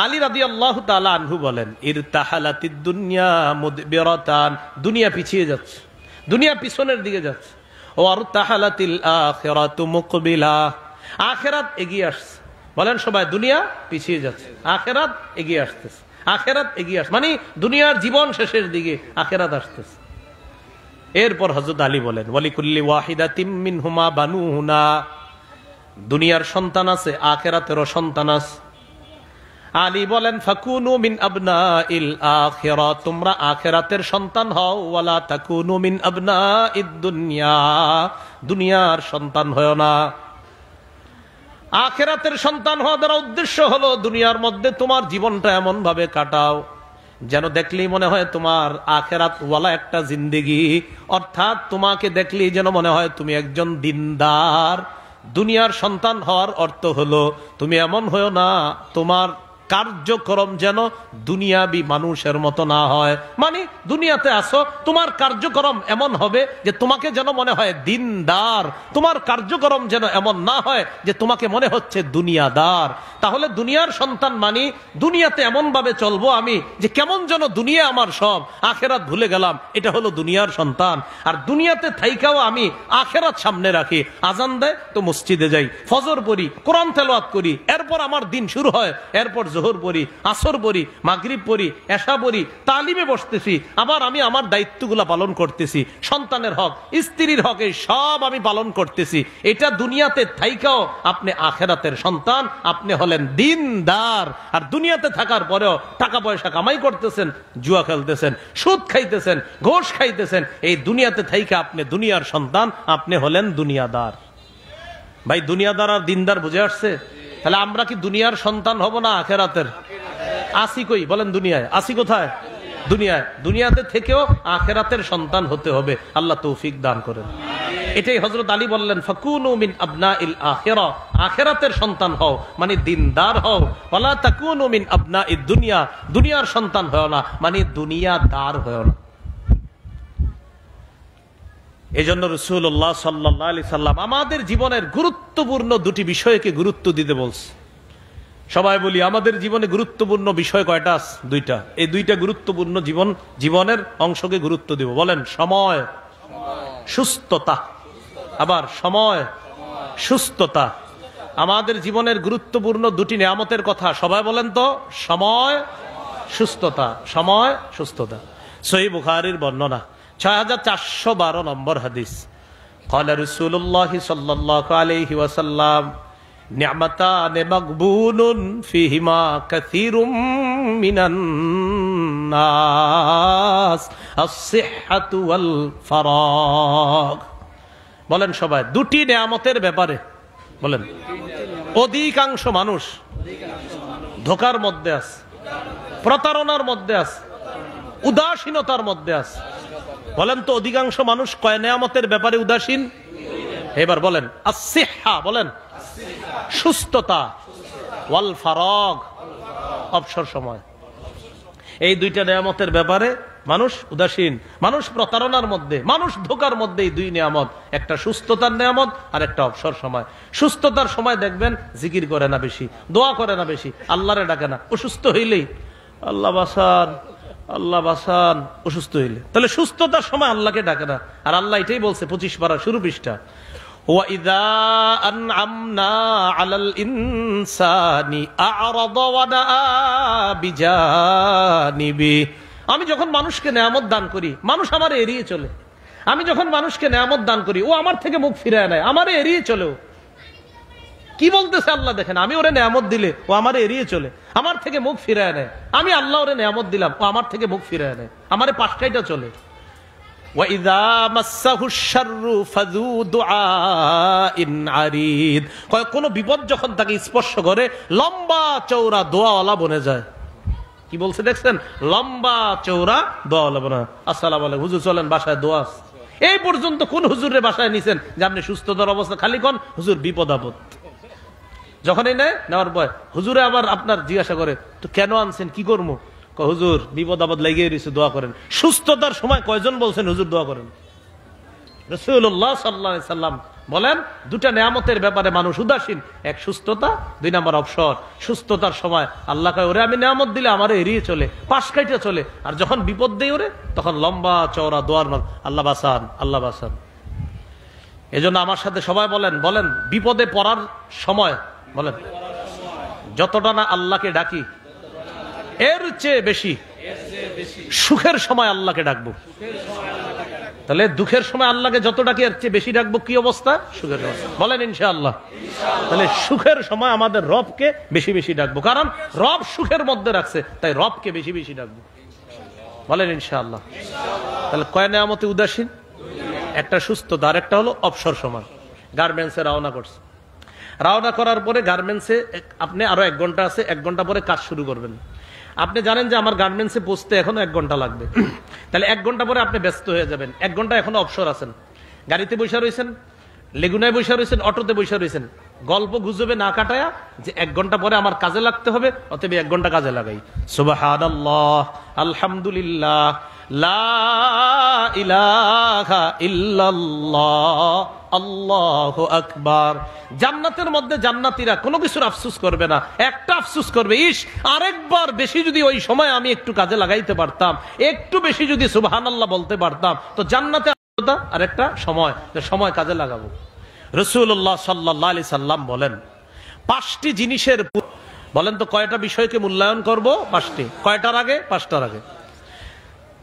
Speaker 1: আলী রাদিয়াল্লাহু তাআলা আনহু বলেন, ইরতাহালাতিদ দুনিয়া মুদবিরাতান, দুনিয়া পিছিয়ে যাচ্ছে, দুনিয়া পিছনের দিকে যাচ্ছে। ওয়ারতাহালাতিল আখিরাতু মুকবিলা, আখিরাত এগিয়ে আসছে। বলেন সবাই, দুনিয়া পিছিয়ে যাচ্ছে, আখিরাত এগিয়ে আসতেছে, আখিরাত এগিয়ে আসছে, মানে দুনিয়ার জীবন শেষের দিকে, আখিরাত আসতেছে। এরপর হযরত আলী বলেন, ওয়ালিকুল্লি ওয়াহিদাতিম মিনহুমা বানুনা, দুনিয়ার সন্তান আছে, আখিরাতেরও সন্তান আছে। আলী বলেন, ফাকুনু মিন আবনাইল আখিরা, তোমরা আখিরাতের সন্তান হও, ওয়ালা তাকুনু মিন আবনাইদ দুনিয়া, দুনিয়ার সন্তান হয় না। আখিরাতের সন্তান হওয়া দ্বারা উদ্দেশ্য হলো দুনিয়ার মধ্যে তোমার জীবনটা এমন ভাবে কাটাও যেন দেখলেই মনে হয় তোমার আখিরাত ওয়ালা একটা জিন্দেগি, অর্থাৎ তোমাকে দেখলেই যেন মনে হয় তুমি একজন দিনদার। দুনিয়ার সন্তান হওয়ার অর্থ হলো তুমি এমন হও না তোমার কার্যক্রম যেন দুনিয়াবি মানুষের মতো না হয়, মানে দুনিয়াতে আসো, তোমার কার্যক্রম এমন হবে যে তোমাকে যেন মনে হয় দিনদার, তোমার কার্যক্রম যেন এমন না হয় যে তোমাকে মনে হচ্ছে দুনিয়াদার। তাহলে দুনিয়ার সন্তান মানে দুনিয়াতে এমন ভাবে চলবো আমি যে কেমন যেন দুনিয়া আমার সব, আখেরাত ভুলে গেলাম, এটা হলো দুনিয়ার সন্তান। আর দুনিয়াতে থাইকাও আমি আখেরাত সামনে রাখি। আজান দেয় তো মসজিদে যাই, ফজর পড়ি, কোরআন তেলাওয়াত করি, এরপর আমার দিন শুরু হয়, এরপর জোহর পড়ি, আসর পড়ি, মাগরিব পড়ি, এশা পড়ি, তালিমে বসতেছি, আবার আমি আমার দায়িত্বগুলা পালন করতেছি, সন্তানের হক, স্ত্রীর হক, এই সব আমি পালন করতেছি। এটা দুনিয়াতে থাইকাও আপনি আখেরাতের সন্তান, আপনি হলেন দিনদার। আর দুনিয়াতে থাকার পরেও টাকা পয়সা কামাই করতেছেন, জুয়া খেলতেছেন, সুদ খাইতেছেন, ঘোষ খাইতেছেন, এই দুনিয়াতে থাইকা আপনি দুনিয়ার সন্তান, আপনি হলেন দুনিয়াদার। ভাই, দুনিয়াদার আর দিনদার বুঝে আসছে? তাহলে আমরা কি দুনিয়ার সন্তান হব না আখেরাতের? আসি কই বলেন? দুনিয়ায় আসি কোথায়? দুনিয়ায়। দুনিয়াতে থেকেও আখেরাতের সন্তান হতে হবে, আল্লাহ তৌফিক দান করেন। এটাই হযরত আলী বললেন, ফাকুনু মিন আবনাইল আখিরা, আখিরাতের সন্তান হও মানে দিনদার হও, ওয়ালা তাকুনু মিন আবনাইদ দুনিয়া, দুনিয়ার সন্তান হও না মানে দুনিয়াদার হও না। এজন্য রাসূলুল্লাহ সাল্লাল্লাহু আলাইহি সাল্লাম আমাদের জীবনের গুরুত্বপূর্ণ দুটি বিষয়কে গুরুত্ব দিতে বলছে। সবাই বলি, আমাদের জীবনে গুরুত্বপূর্ণ বিষয় কয়টা আছে? দুইটা। এই দুইটা গুরুত্বপূর্ণ জীবনের অংশকে গুরুত্ব দিব। বলেন, সময়, সুস্থতা। আবার সময়, সুস্থতা। আমাদের জীবনের গুরুত্বপূর্ণ দুটি নিয়ামতের কথা সবাই বলেন তো। সময়, সুস্থতা। সময়, সুস্থতা। সহিহ বুখারীর বর্ণনা 6412 নম্বর হাদিস। ক্বালা রাসূলুল্লাহ সাল্লাল্লাহু আলাইহি ওয়াসাল্লাম, নি'মাতানে মাগবুনুন ফীহিমা কাসীরুম মিনান নাস, আস-সিহহাতু ওয়াল ফারাগ। বলেন সবাই, দুটি নিয়ামতের ব্যাপারে বলেন। অধিকাংশ মানুষ ধোঁকার মধ্যে আছে, প্রতারণার মধ্যে আছে, উদাসীনতার মধ্যে আছে। বলেন তো, অধিকাংশ মানুষ কয় নিয়ামতের ব্যাপারে উদাসীন? এবার বলেন, আস-সিহহা, বলেন সুস্থতা, ওয়াল ফারাগ, অবসর সময়। এই দুইটা নিয়ামতের ব্যাপারে মানুষ উদাসীন, মানুষ প্রতারণার মধ্যে, মানুষ ধোঁকার মধ্যে। এই দুই নিয়ামত, একটা সুস্থতার নিয়ামত আর একটা অবসর সময়। সুস্থতার সময় দেখবেন জিকির করে না বেশি, দোয়া করে না বেশি, আল্লাহরে ডাকে না। অসুস্থ হইলেই আল্লাহ বাসান, আল্লাহ বাসান, অসুস্থ হইলে। তাহলে সুস্থতার সময় আল্লাহকে ডাকে না। আর আল্লাহ এটাই বলছে 25 পারা শুরু পৃষ্ঠা, وَإِذَا أَنْعَمْنَا عَلَى الْإِنسَانِ أَعْرَضَ وَنَأَى بِجَانِبِهِ। আমি যখন মানুষকে নেয়ামত দান করি, মানুষ আমারে এড়িয়ে চলে। আমি যখন মানুষকে নেয়ামত দান করি, ও আমার থেকে মুখ ফিরায় নেয়, আমারে এড়িয়ে চলে। কি বলতেছে আল্লাহ দেখেন, আমি ওরে নেয়ামত দিলে ও আমারে এড়িয়ে চলে, আমার থেকে মুখ ফিরায় নেয়। আমি আল্লাহ ওরে নেয়ামত দিলাম, ও আমার থেকে মুখ ফিরায় নেয়, আমারে পাশকাইটা চলে। وَإِذَا مَسَّهُ الشَّرُّ فَذُو دُعَاءٍ عَرِيضٍ। কোন বিপদ যখন তাকে স্পর্শ করে, লম্বা চওড়া দোয়াওয়ালা বনে যায়। কি বলছে দেখছেন? লম্বা চৌড়া দোয়া হবে না। আসসালামু আলাইকুম হুজুর, চলেন বাসায় দোয়া আছে। এই পর্যন্ত কোন হুজুরের বাসায় নিছেন যে আপনি সুস্থতার অবস্থা? খালি কোন হুজুর বিপদ আপদ। যখনই নেওয়ার পর হুজুরে আবার আপনার জিজ্ঞাসা করে, তো কেন আনছেন, কি করবো? হুজুর বিপদ আপদ লেগে রয়েছে, দোয়া করেন। সুস্থতার সময় কয়জন বলছেন হুজুর দোয়া করেন? রাসূলুল্লাহ সাল্লাল্লাহু আলাইহি সাল্লাম বলেন, দুটা নেয়ামতের ব্যাপারে মানুষ উদাসীন, এক সুস্থতা, দুই নাম্বার অবসর। সুস্থতার সময় আল্লাহ কয়, ওরে আমি নেয়ামত দিলে আমারে এড়িয়ে চলে, পাশ কাইটা চলে। আর যখন বিপদ দেই ওরে, তখন লম্বা চওড়া দোয়ার নাম, আল্লাহ বাঁচান, আল্লাহ বাঁচান। এজন্য আমার সাথে সবাই বলেন, বলেন বিপদে পড়ার সময়, বলেন যতটা না আল্লাহকে ডাকি এর চেয়ে বেশি সুখের সময় আল্লাহকে ডাকবো। তাহলে দুঃখের সময় আল্লাহকে যত ডাকি এর চেয়ে বেশি ডাকবো, কি অবস্থা? সুখের সময়। বলেন ইনশাআল্লাহ। তাহলে সুখের সময় আমাদের রবকে বেশি বেশি ডাকবো, কারণ রব সুখের মধ্যে রাখছে, তাই রবকে বেশি বেশি ডাকবো। বলেন ইনশাআল্লাহ। তাহলে কয় নেয়ামতে উদাসীন? একটা সুস্থতা, আর একটা হলো অবসর সময়। গার্মেন্টসে রওনা করছে, রওনা করার পরে গার্মেন্টসে আপনি আরো 1 ঘন্টা আছে, 1 ঘন্টা পরে কাজ শুরু করবেন। আপনি জানেন যে আমার গার্মেন্টসে পৌঁছতে এখনো 1 ঘন্টা লাগবে, তাহলে 1 ঘন্টা পরে আপনি ব্যস্ত হয়ে যাবেন। 1 ঘন্টা এখনো অবসর আছেন, গাড়িতে বসে রয়েছেন, লেগুনায় বসে রয়েছেন, অটোতে বসে রয়েছেন, গল্প গুজবে না কাটায়া যে 1 ঘন্টা পরে আমার কাজে লাগতে হবে, অতএব 1 ঘন্টা কাজে লাগাই। সুবহানাল্লাহ, আলহামদুলিল্লাহ, লা ইলাহা ইল্লাল্লাহ, আল্লাহু আকবার। জান্নাতের মধ্যে জান্নাতীরা কোনো কিছুর আফসোস করবে না, একটা আফসোস করবে, ইস আরেকবার বেশি যদি ওই সময় আমি একটু কাজে লাগাইতে পারতাম, একটু বেশি যদি সুবহানাল্লাহ বলতে পারতাম, তো জান্নাতে আর একটা সময়, সময় কাজে লাগাবো। রাসূলুল্লাহ সাল্লাল্লাহু আলাইহি সাল্লাম বলেন, 5টি জিনিসের, বলেন তো কয়টা বিষয়কে মূল্যায়ন করব? 5টি। কয়টার আগে? 5টার আগে।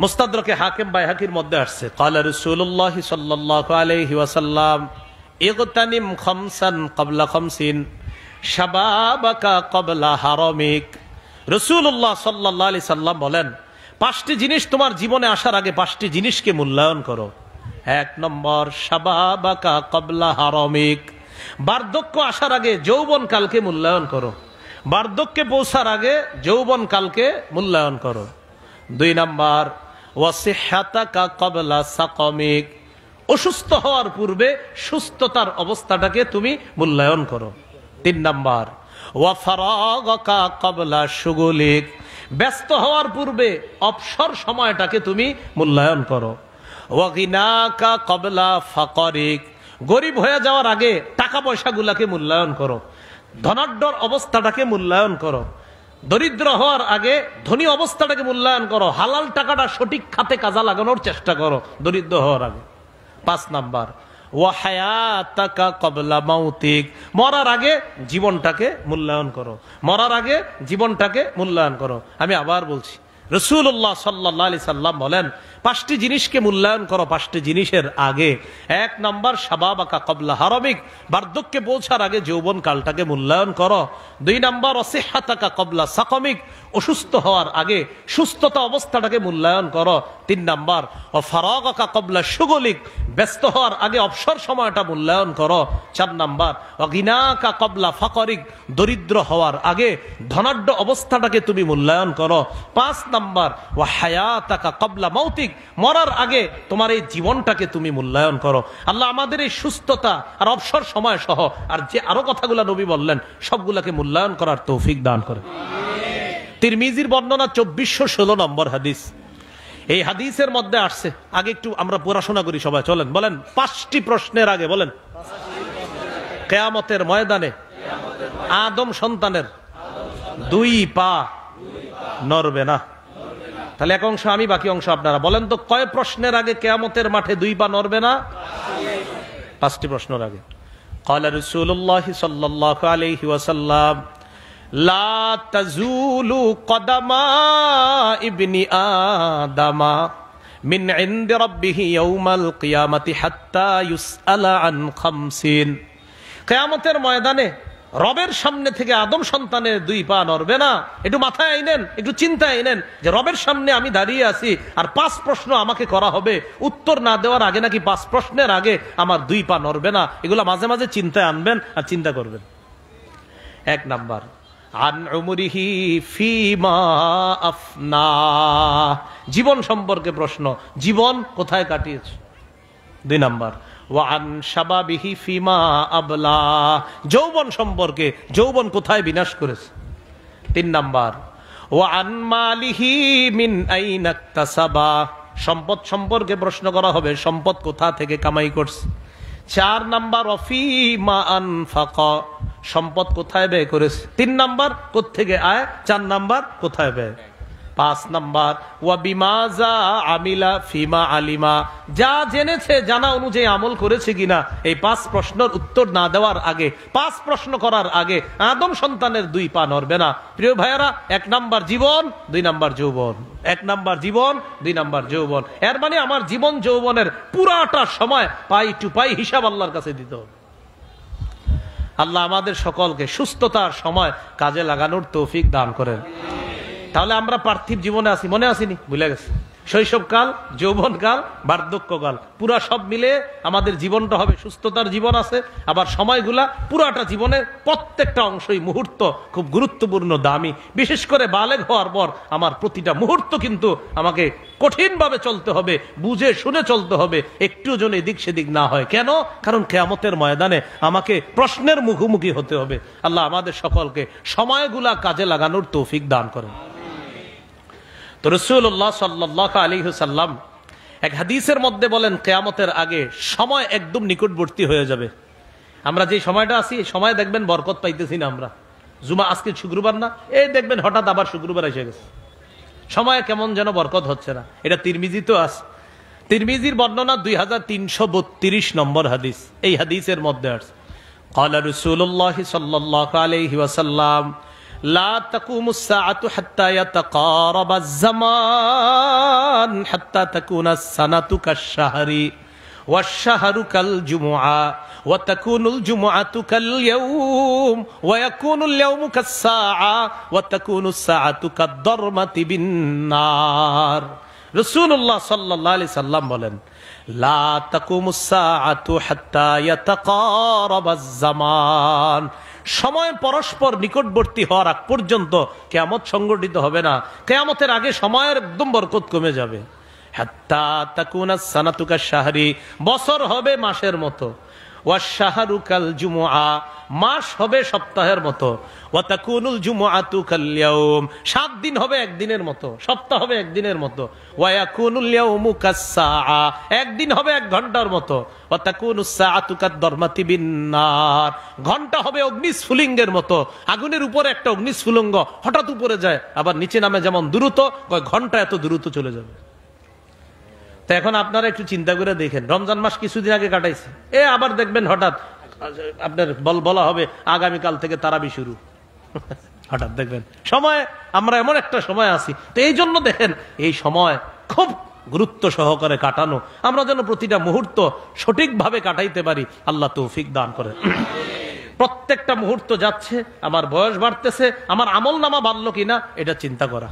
Speaker 1: মুস্তাদরাকে হাকিম বাইহাকির মধ্যে আসছে, ক্বালা রাসূলুল্লাহ সাল্লাল্লাহু আলাইহি ওয়াসাল্লাম, ইগতানিম খামসান ক্বাবলা খামসিন, শাবাবাকা ক্বাবলা হারামিক। রাসূলুল্লাহ সাল্লাল্লাহু আলাইহি সাল্লাম বলেন, 5টি জিনিস তোমার জীবনে আসার আগে 5টি জিনিসকে মূল্যায়ন করো। 1 নম্বর, শাবাবাকা ক্বাবলা হারামিক, বার্ধক্য আসার আগে যৌবন কালকে মূল্যায়ন করো। বার্ধক্যে পৌঁছার আগে যৌবন কালকে মূল্যায়ন করো। 2 নম্বর, ওয়াসিহ্হাতাকা ক্বাবলা সাকামিক, অসুস্থ হওয়ার পূর্বে সুস্থতার অবস্থাটাকে তুমি মূল্যায়ন করো। 3 নম্বর, ওয়াফারাগাকা ক্বাবলা শুগুলিক, ব্যস্ত হওয়ার পূর্বে অবসর সময়টাকে তুমি মূল্যায়ন করো। ওয়াগিনাকা ক্বাবলা ফাকরিক, গরিব হয়ে যাওয়ার আগে টাকা পয়সাগুলাকে মূল্যায়ন করো, ধনাঢ্যর অবস্থাটাকে মূল্যায়ন করো। দরিদ্র হওয়ার আগে ধনী অবস্থাটাকে মূল্যায়ন করো, হালাল টাকাটা সঠিক খাতে কাজে লাগানোর চেষ্টা করো দরিদ্র হওয়ার আগে। 5 নাম্বার, ওয়া হায়াতাকা ক্বাবলা মাউতিক, মরার আগে জীবনটাকে মূল্যায়ন করো, মরার আগে জীবনটাকে মূল্যায়ন করো। আমি আবার বলছি, রাসূলুল্লাহ সাল্লাল্লাহু আলাইহি সাল্লাম বলেন, 5টি জিনিসকে মূল্যায়ন করো 5টি জিনিসের আগে। 1 নম্বর, শাবাবাকা ক্বাবলা হারামিক, বার্ধক্যে পৌঁছার আগে যৌবন কালটাকে মূল্যায়ন করো। 2 নম্বর, ওয়াসিহ্হাতাকা ক্বাবলা সাকামিক, অসুস্থ হওয়ার আগে সুস্থতা অবস্থাটাকে মূল্যায়ন করো। 3 নম্বর, ওয়াফারাগাকা ক্বাবলা শুগুলিক, ব্যস্ত হওয়ার আগে অবসর সময়টা মূল্যায়ন করো। 4 নম্বর, ওয়াগিনাকা ক্বাবলা ফাকরিক, দরিদ্র হওয়ার আগে ধনাঢ্য অবস্থাটাকে তুমি মূল্যায়ন করো। 5 নম্বর, ওয়া হায়াতাকা ক্বাবলা মাউতিক, মরার আগে তোমার এই জীবনটাকে তুমি মূল্যায়ন করো। আল্লাহ আমাদের এই সুস্থতা আর অবসর সময় সহ আর যে আরো কথাগুলা নবী বললেন সবগুলাকে মূল্যায়ন করার তৌফিক দান করে। তিরমিজির বর্ণনা 2416 নম্বর হাদিস। এই হাদিসের মধ্যে আসছে, আগে একটু আমরা পড়াশোনা করি সবাই, চলেন বলেন 5টি প্রশ্নের আগে, বলেন কিয়ামতের ময়দানে আদম সন্তানের 2 পা নড়বে না। তাহলে এক অংশ আমি, বাকি অংশ আপনারা। বলেন তো কয় প্রশ্নের আগে কিয়ামতের মাঠে 2 পা নড়বে না? 5টি প্রশ্নের আগে। ক্বালা রাসূলুল্লাহ সাল্লাল্লাহু আলাইহি ওয়াসাল্লাম, লা তাজুলু কদামা ইবনি আদামা মিন ইনদি রাব্বিহি ইয়াউমাল কিয়ামাতি হাত্তা ইউসআলা আন 50। কিয়ামতের ময়দানে রবের সামনে থেকে আদম সন্তানের 2 পা নড়বে না। একটু মাথায় আইনেন, একটু চিন্তায় আইনেন যে রবের সামনে আমি দাঁড়িয়ে আছি আর 5 প্রশ্ন আমাকে করা হবে, উত্তর না দেওয়ার আগে নাকি 5 প্রশ্নের আগে আমার 2 পা নড়বে না। এগুলো মাঝে মাঝে চিন্তায় আনবেন আর চিন্তা করবেন। 1 নাম্বার, আন উমরিহি ফিমা আফনা, জীবন সম্পর্কে প্রশ্ন, জীবন কোথায় কাটিয়েছে। 2 নাম্বার ওয়া আন শাবাবিহি ফিমা আবলা, যৌবন সম্পর্কে, যৌবন কোথায় বিনাশ করেছে। 3 নাম্বার ওয়া আন মালিহি মিন আইনা ইকতাসাবা, সম্পদ সম্পর্কে প্রশ্ন করা হবে, সম্পদ কোথা থেকে কামাই করছে। 4 নাম্বার ওয়াফিমা আনফাকা, সম্পদ কোথায় ব্যয় করেছে। 3 নাম্বার কোত্থেকে আয়, 4 নাম্বার কোথায় ব্যয়। 5 নাম্বার ওয়া বিমাজা আমিলা ফিমা আলিমা, যা জেনেছে জানা অনুযায়ী আমল করেছে কিনা। এই 5 প্রশ্নের উত্তর না দেওয়ার আগে, 5 প্রশ্ন করার আগে আদম সন্তানের 2 পা নড়বে না। প্রিয় ভাইয়েরা, 1 নাম্বার জীবন, 2 নাম্বার যৌবন। 1 নাম্বার জীবন, 2 নাম্বার যৌবন। এর মানে আমার জীবন যৌবনের পুরাটা সময় পাই টু পাই হিসাব আল্লাহর কাছে দিতে হবে। আল্লাহ আমাদের সকলকে সুস্থতার সময় কাজে লাগানোর তৌফিক দান করেন। তাহলে আমরা পার্থিব জীবনে আছি, মনে আসিনি, ভুলে গেছি। শৈশবকাল, যৌবনকাল, বার্ধক্যকাল, পুরা সব মিলে আমাদের জীবনটা হবে সুস্থতার জীবন আছে। আবার সময়গুলা পুরাটা জীবনের প্রত্যেকটা অংশই, মুহূর্ত খুব গুরুত্বপূর্ণ, দামি। বিশেষ করে বালেগ হওয়ার পর আমার প্রতিটা মুহূর্ত কিন্তু আমাকে কঠিনভাবে চলতে হবে, বুঝে শুনে চলতে হবে, একটু যেন এদিক সেদিক না হয়। কেন? কারণ কিয়ামতের ময়দানে আমাকে প্রশ্নের মুখোমুখি হতে হবে। আল্লাহ আমাদের সকলকে সময়গুলা কাজে লাগানোর তৌফিক দান করেন। তো রাসূলুল্লাহ সাল্লাল্লাহু আলাইহি ওয়াসাল্লাম এক হাদিসের মধ্যে বলেন, কিয়ামতের আগে সময় একদম নিকটবর্তী হয়ে যাবে। আমরা যে সময়টা আছি, এই সময় দেখবেন বরকত পাইতেছি না আমরা। জুমা আজকে শুক্রবার না, এই দেখবেন হঠাৎ আবার শুক্রবার এসে গেছে, সময় কেমন যেন বরকত হচ্ছে না। এটা তিরমিজি তো আছে, তিরমিজির বর্ণনা 2332 নম্বর হাদিস। এই হাদিসের মধ্যে আছে, ক্বালা রাসূলুল্লাহ সাল্লাল্লাহু আলাইহি ওয়াসাল্লাম, লা তাকুমুস সাআতু হাত্তা ইয়াতাকারাবাজ জামান হাত্তা তাকুনাস সানাতু কাশ-শাহরি ওয়াশ-শাহরু কাল-জুমআ ওয়া তাকুনুল জুমআতু কাল-ইয়াওম ওয়া ইয়াকুনুল ইয়াওমু কাস-সাআ ওয়া তাকুনুস সাআতু কাদ-দারমাতি বিন-নার। রাসূলুল্লাহ সাল্লাল্লাহু আলাইহি সাল্লাম বলেন, লা তাকুমুস সাআতু হাত্তা ইয়াতাকারাবাজ জামান, সময় পরস্পর নিকটবর্তী হওয়ার আগ পর্যন্ত কিয়ামত সংগঠিত হবে না। কিয়ামতের আগে সময়ের একদম বরকত কমে যাবে। হাত্তা তাকুনাস সানাতু কাশ-শাহরি, বছর হবে মাসের মতো। ওয়াশ-শাহরু কাল-জুমআ, মাস হবে সপ্তাহের মতো। ওয়া তাকুনুল জুমআতু কাল-ইয়াওম, 7 দিন হবে একদিনের মতো, সপ্তাহ হবে একদিনের মতো। ওয়া ইয়াকুনুল ইয়াওমু কাস-সাআ, একদিন হবে 1 ঘন্টার মতো। ওয়া তাকুনুস সাআতু কাদ-দারমাতি বিন-নার, ঘন্টা হবে অগ্নিস্ফুলিঙ্গের মতো। আগুনের উপরে একটা অগ্নিস্ফুলিঙ্গ হঠাৎ উপরে যায়, আবার নিচে নামে যেমন দ্রুত, ঘন্টা এত দ্রুত চলে যাবে। তো এখন আপনারা একটু চিন্তা করে দেখেন, রমজান মাস কিছুদিন আগে কাটাইছে, আবার দেখবেন হঠাৎ আপনার বলা হবে আগামীকাল থেকে তারাবি শুরু। হঠাৎ দেখবেন সময়, আমরা এমন একটা সময় আছি। তো এই জন্য দেখেন, এই সময় খুব গুরুত্ব সহকারে কাটানো, আমরা যেন প্রতিটা মুহূর্ত সঠিকভাবে কাটাইতে পারি। আল্লাহ তৌফিক দান করেন। প্রত্যেকটা মুহূর্ত যাচ্ছে, আমার বয়স বাড়তেছে, আমার আমল নামা বাড়লো কিনা এটা চিন্তা করা।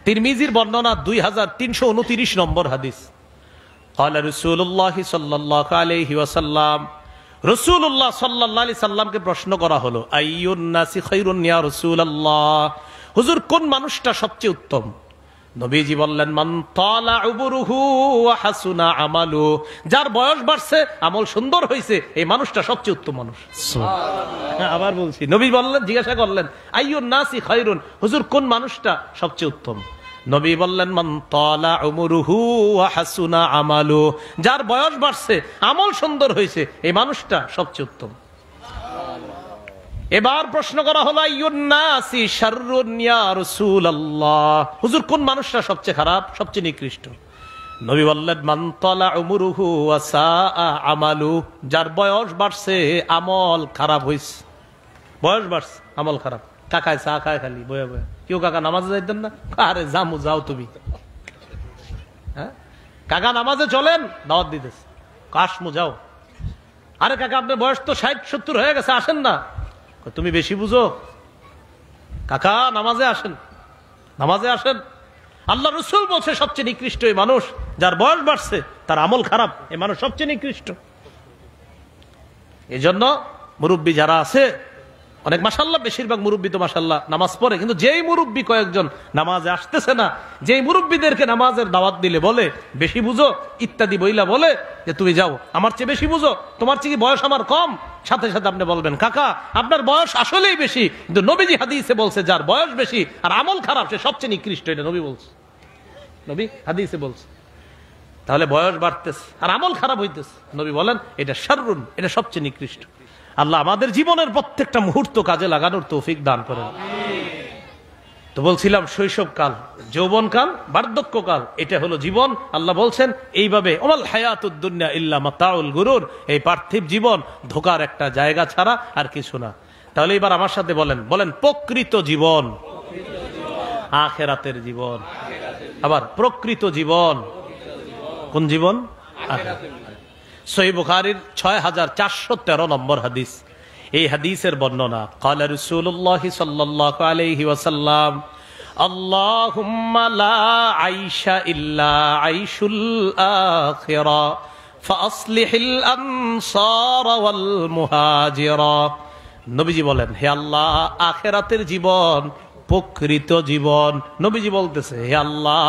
Speaker 1: তিরমিজির বর্ণনা 2329 নম্বর হাদিস। ক্বালা রাসূলুল্লাহ সাল্লাল্লাহু আলাইহি ওয়াসাল্লাম, রাসূলুল্লাহ সাল্লাল্লাহু আলাইহি সাল্লামকে প্রশ্ন করা হলো, আইয়ুন নাসি খায়রুন ইয়া রাসূলুল্লাহ, হুজুর কোন মানুষটা সবচেয়ে উত্তম? নবীজি বললেন, মান তালা উবরুহু ওয়া হাসুনা আমালু, যার বয়স বাড়ছে, আমল সুন্দর হয়েছে, এই মানুষটা সবচেয়ে উত্তম মানুষ। সুবহানাল্লাহ। আবার বলছি, নবী বললেন, জিজ্ঞাসা করলেন, আইয়ুন নাসি খায়রুন, হুজুর কোন মানুষটা সবচেয়ে উত্তম? নবী বললেন, মান তালা উমরুহু ওয়া হাসুনা আমালু, যার বয়স বাড়ছে, আমল সুন্দর হয়েছে, এই মানুষটা সবচেয়ে উত্তম। এবার প্রশ্ন করা হলো, আইয়ুন নাসি শাররুন ইয়া রাসূলুল্লাহ, হুজুর কোন মানুষটা সবচেয়ে খারাপ, সবচেয়ে নিকৃষ্ট? নবী বললেন, মান তালা উমরুহু ওয়া সাআ আমালু, যার বয়স বাড়ছে, আমল খারাপ হইছে। বয়স বাড়ছে, আমল খারাপ। কাকায় চা খায় খালি বয়ে বয়ে, কেউ কাকা নামাজে যাইতেন না? আরে জামু, যাও তুমি। হ্যাঁ, কাকা নামাজে চলেন, দাওয়াত দিতেছে, কাশমু যাও। আরে কাকা আপনার বয়স তো 60-70 হয়ে গেছে, আসেন না। তুমি বেশি বুঝো, কাকা নামাজে আসেন, নামাজে আসেন। আল্লাহ রাসূল বলছে, সবচেয়ে নিকৃষ্ট এই মানুষ, যার বয়স বাড়ছে, তার আমল খারাপ, এই মানুষ সবচেয়ে নিকৃষ্ট। এই জন্য মুরব্বী যারা আছে, অনেক মাশাআল্লাহ বেশিরভাগ মুরব্বী তো মাশাআল্লাহ নামাজ পড়ে, কিন্তু যেই মুরব্বী কয়েকজন নামাজে আসতেছে না, যেই মুরব্বীদেরকে নামাজের দাওয়াত দিলে বলে বেশি বুঝো ইত্যাদি বইলা বলে যে তুমি যাও, আমার চেয়ে বেশি বুঝো, তোমার চেয়ে বয়স আমার কম, সাথে সাথে আপনি বলবেন কাকা আপনার বয়স আসলেই বেশি, কিন্তু নবীজি হাদিসে বলছে যার বয়স বেশি আর আমল খারাপ সে সবচেয়ে নিকৃষ্ট, এটা নবী বলছে, নবী হাদিসে বলছে। তাহলে বয়স বাড়তেছে আর আমল খারাপ হইতেছে, নবী বলেন এটা শাররুন, এটা সবচেয়ে নিকৃষ্ট। আল্লাহ আমাদের জীবনের প্রত্যেকটা মুহূর্ত কাজে লাগানোর তৌফিক দান করেন। তো বলছিলাম শৈশবকাল, যৌবনকাল, বার্ধক্যকাল, এটা হলো জীবন। আল্লাহ বলছেন এইভাবে ওমাল হায়াতুদ দুনিয়া ইল্লা মাতাউল গুরুর, এই পার্থিব জীবন ধোকার একটা জায়গা ছাড়া আর কিছু না। তাহলে এবার আমার সাথে বলেন, বলেন প্রকৃত জীবন, আখিরাতের জীবন। আবার প্রকৃত জীবন কোন জীবন? সহিহ বুখারীর 6413 নম্বর হাদিস, এই হাদিসের বর্ণনা, ক্বালা রাসূলুল্লাহ সাল্লাল্লাহু আলাইহি ওয়াসাল্লাম আল্লাহুম্মা লা আইশা ইল্লা আইশুল আখিরা ফাসলিহিল আনসার ওয়াল মুহাজিরা। নবীজি বলেন হে আল্লাহ আখিরাতের জীবন প্রকৃত জীবন। নবীজি বলতেছে হে আল্লাহ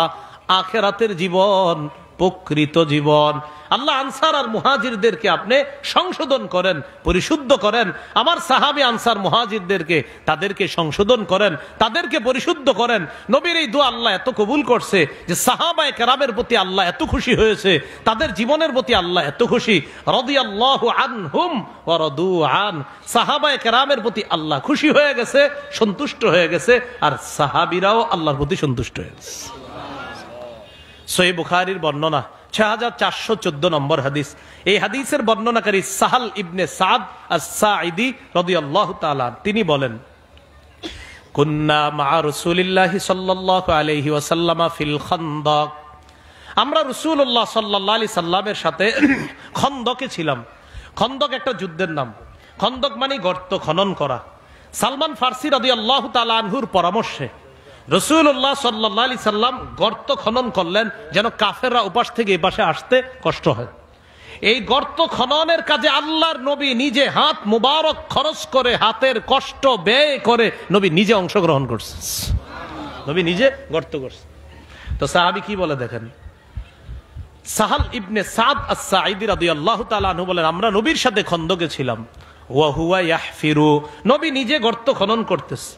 Speaker 1: আখিরাতের জীবন প্রকৃত জীবন। আল্লাহ আনসার আর মুহাজিরদেরকে আপনি সংশোধন করেন, পরিশুদ্ধ করেন। আমার সাহাবী আনসার মুহাজিরদেরকে তাদেরকে সংশোধন করেন, তাদেরকে পরিশুদ্ধ করেন। নবীর এই দোয়া আল্লাহ এত কবুল করছে যে সাহাবায়ে কেরামের প্রতি আল্লাহ এত খুশি হয়েছে, তাদের জীবনের প্রতি আল্লাহ এত খুশি। রাদিয়াল্লাহু আনহুম ওয়া রাদু আন, সাহাবায়ে কেরামের প্রতি আল্লাহ খুশি হয়ে গেছে, সন্তুষ্ট হয়ে গেছে, আর সাহাবীরাও আল্লাহর প্রতি সন্তুষ্ট হয়ে গেছে। সহিহ বুখারীর বর্ণনা 6414 নম্বর হাদিস, এই হাদিসের বর্ণনাকারী সাহাল ইবনে সাদ আস-সাঈদী রাদিয়াল্লাহু তাআলা তিনি বলেন কুন্না মা রাসূলিল্লাহি সাল্লাল্লাহু আলাইহি ওয়াসাল্লাম ফিল খানদাক, আমরা রাসূলুল্লাহ সাল্লাল্লাহু আলাইহি সাল্লামের সাথে খন্দকে ছিলাম। খন্দক একটা যুদ্ধের নাম, খন্দক মানে গর্ত খনন করা। সালমান ফারসি রাদিয়াল্লাহু তাআলা আনহুর পরামর্শে রাসূলুল্লাহ সাল্লাল্লাহু আলাইহি সাল্লাম গর্ত খনন করলেন যেন কাফেররা উপাস থেকে এই পাশে আসতে কষ্ট হয়। এই গর্ত খননের কাজে আল্লাহর নবী নিজে হাত মুবারক খরচ করে, হাতের কষ্ট ব্যয় করে নবী নিজে অংশগ্রহণ করছে, নবী নিজে গর্ত করছে। তো সাহাবী কি বলে দেখেন, সাহাল ইবনে সাদ আস-সাঈদী রাদিয়াল্লাহু তাআলা আনহু বলেন আমরা নবীর সাথে খন্দকে ছিলাম, ওয়া হুয়া ইয়াহফিরু, নবী নিজে গর্ত খনন করতেছে,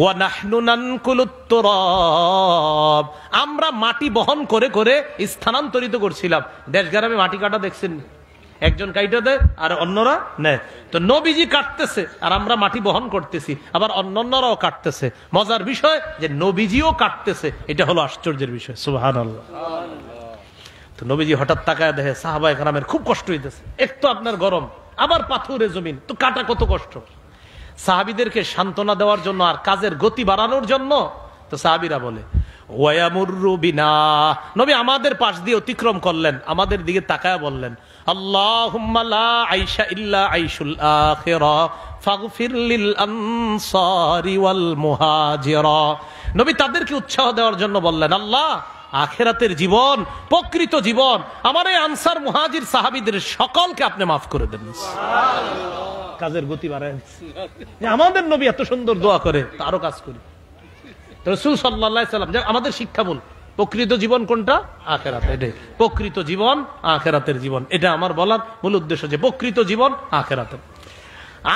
Speaker 1: ওয়া নাহনু নানকুলুত তুরাব, আমরা মাটি বহন করে করে স্থানান্তরিত করছিলাম। দেশ গ্রামে মাটি কাটা দেখছেন, একজন কাইটা দেয় আর অন্যরা নেয়। তো নবীজি কাটতেছে আর আমরা মাটি বহন করতেছি, আবার অন্যরাও কাটতেছে। মজার বিষয় যে নবীজিও কাটতেছে, এটা হলো আশ্চর্যের বিষয়। সুবহানাল্লাহ। তো নবীজি হঠাৎ তাকায় দেখে সাহাবায়ে কেরামের খুব কষ্ট হইতেছে, এক তো আপনার গরম, আবার পাথুরে জমিন, তো কাটা কত কষ্ট। সাহাবীদেরকে সান্ত্বনা দেওয়ার জন্য আর কাজের গতি বাড়ানোর জন্য তো সাহাবীরা বলে ওয়ায়ামুরু বিনা, নবী আমাদের পাশ দিয়ে অতিক্রম করলেন, আমাদের দিকে তাকায়া বললেন আল্লাহুম্মা লা আইশা ইল্লা আইশুল আখিরা ফাগফির লিল আনসারি ওয়াল মুহাজিরা। নবী তাদেরকে উৎসাহ দেওয়ার জন্য বললেন আল্লাহ আখিরাতের জীবন, প্রকৃত জীবন, আমার এই আনসার মুহাজির সাহাবীদের সকলকে আপনি মাফ করে দেন। সুবহানাল্লাহ। কাজের গতি বাড়ায়, আমাদের নবী এত সুন্দর দোয়া করে, তারও কাজ করি। রাসূল সাল্লাল্লাহু আলাইহি সাল্লাম আমাদের শিক্ষা বল, প্রকৃত জীবন কোনটা? আখিরাত। এটাই প্রকৃত জীবন, আখিরাতের জীবন। এটা আমার বলার মূল উদ্দেশ্য যে প্রকৃত জীবন আখিরাতের।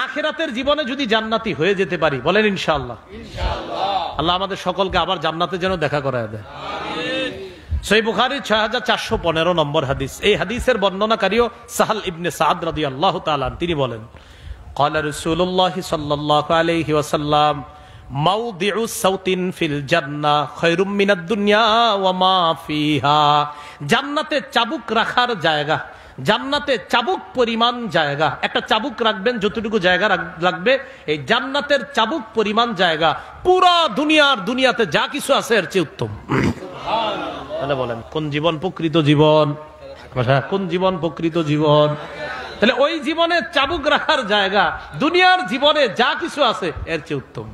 Speaker 1: আখিরাতের জীবনে যদি জান্নাতি হয়ে যেতে পারি, বলেন ইনশাআল্লাহ। ইনশাআল্লাহ। আল্লাহ আমাদের সকলকে আবার জান্নাতে যেন দেখা করায় দেয়। আমিন। সহিহ বুখারীর 6415 নম্বর হাদিস, এই হাদিসের বর্ণনাকারীও সাহাল ইবনে সাদ রাদিয়াল্লাহু তাআলা তিনি বলেন ক্বালা রাসূলুল্লাহ সাল্লাল্লাহু আলাইহি ওয়াসাল্লাম মাউদিউ সাউতিন ফিল জান্নাহ খায়রুম মিনাদ দুনিয়া ওয়া মা ফিহা, জান্নাতে চাবুক রাখার জায়গা, জান্নাতে চাবুক পরিমাণ জায়গা, একটা চাবুক রাখবেন যতটুকু জায়গা লাগবে, এই জান্নাতের চাবুক পরিমাণ জায়গা পুরা দুনিয়াতে যা কিছু আছে এর চেয়ে উত্তম। তাহলে বলেন কোন জীবন প্রকৃত জীবন? কোন জীবন প্রকৃত জীবন? তাহলে ওই জীবনে চাবুক রাখার জায়গা দুনিয়ার জীবনে যা কিছু আছে এর চেয়ে উত্তম।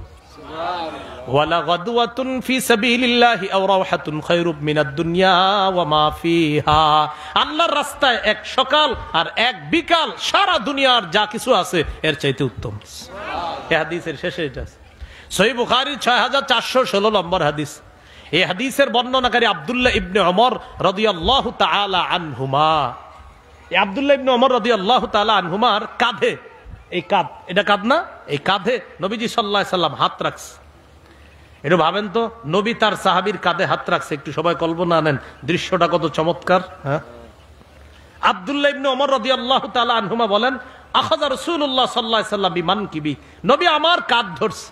Speaker 1: ওয়ালা গাদওয়াতুন ফি সাবিলিল্লাহি আও রাওহাতুন খায়রুম মিনাদ দুনিয়া ওয়া মা ফিহা, আল্লাহর রাস্তায় এক সকাল আর এক বিকাল সারা দুনিয়ার যা কিছু আছে এর চাইতে উত্তম। এই হাদিসের শেষে এটা আছে। সহিহ বুখারীর 6416 নম্বর হাদিস। এই হাদিসের বর্ণনাকারী আব্দুল্লাহ ইবনে ওমর রাদিয়াল্লাহু তাআলা আনহুমা। এই আব্দুল্লাহ ইবনে ওমর রাদিয়াল্লাহু তাআলা আনহুমার কাঁধে, এই কাঁধ, এটা কাঁধ না, এই কাঁধে নবীজি সাল্লাল্লাহু আলাইহি সাল্লাম হাত রাখছে। একটু ভাবেন তো, নবী তার সাহাবীর কাঁধে হাত রাখছে, একটু সবাই কল্পনা নেন দৃশ্যটা কত চমৎকার। হ্যাঁ, আব্দুল্লাহ ইবনে ওমর রাদিয়াল্লাহু তাআলা আনহুমা বলেন, আখাযা রাসূলুল্লাহ সাল্লাল্লাহু আলাইহি সাল্লাম বিমানকিবি, নবী আমার কাঁধ ধরছে।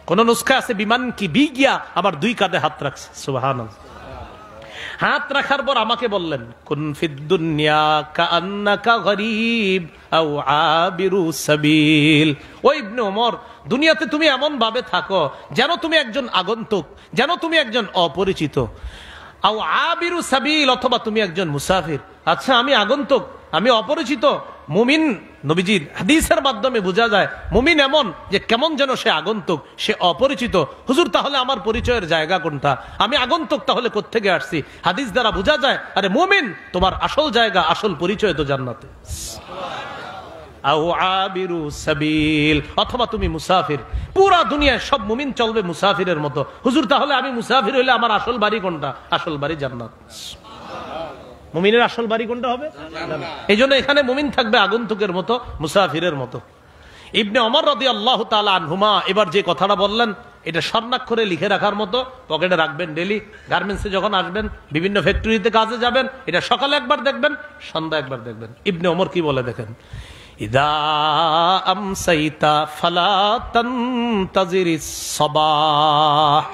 Speaker 1: কোন নুসখা আছে বিমানকিবি গিয়া আবার দুই কাঁধে হাত রাখছে। সুবহানাল্লাহ। হাত রাখার পর আমাকে বললেন, কুন ফিদ দুনিয়া কাআন্নাকা গরীব আও আবিরু সাবিল। ও ইবনে ওমর, দুনিয়াতে তুমি এমন ভাবে থাকো যেন তুমি একজন আগন্তুক, যেন তুমি একজন অপরিচিত। আও আবিরু সাবিল, অথবা তুমি একজন মুসাফির। আচ্ছা, আমি আগন্তুক, আমি অপরিচিত। মুমিন, নবীজির হাদিসের মাধ্যমে বোঝা যায় মুমিন এমন যে কেমন যেন সে আগন্তুক, সে অপরিচিত। হুজুর, তাহলে আমার পরিচয়ের জায়গা কোনটা? আমি আগন্তুক, তাহলে কোত্থেকে আসছি? হাদিস দ্বারা বোঝা যায়, আরে মুমিন, তোমার আসল জায়গা, আসল পরিচয় তো জান্নাতে। আও আবিরু সাবিল, অথবা তুমি মুসাফির। পুরা দুনিয়ায় সব মুমিন চলবে মুসাফিরের মতো। হুজুর, তাহলে আমি মুসাফির হইলে আমার আসল বাড়ি কোনটা? আসল বাড়ি জান্নাত। মুমিনের আসল বাড়ি কোনটা হবে? এই জন্য এখানে মুমিন থাকবে আগন্তুকের মতো, মুসাফিরের মতো। ইবনে ওমর রাদিয়াল্লাহু তাআলা আনহুমা এবার যে কথাটা বললেন, এটা স্বর্ণাক্ষরে লিখে রাখার মতো, পকেটে রাখবেন। ডেলি গার্মেন্টসে যখন আসবেন, বিভিন্ন ফ্যাক্টরিতে কাজে যাবেন, এটা সকালে একবার দেখবেন, সন্ধ্যা একবার দেখবেন। ইবনে ওমর কি বলে দেখেন, ইদা আমসাইতা ফালা তানতাজিরিস সাবাহ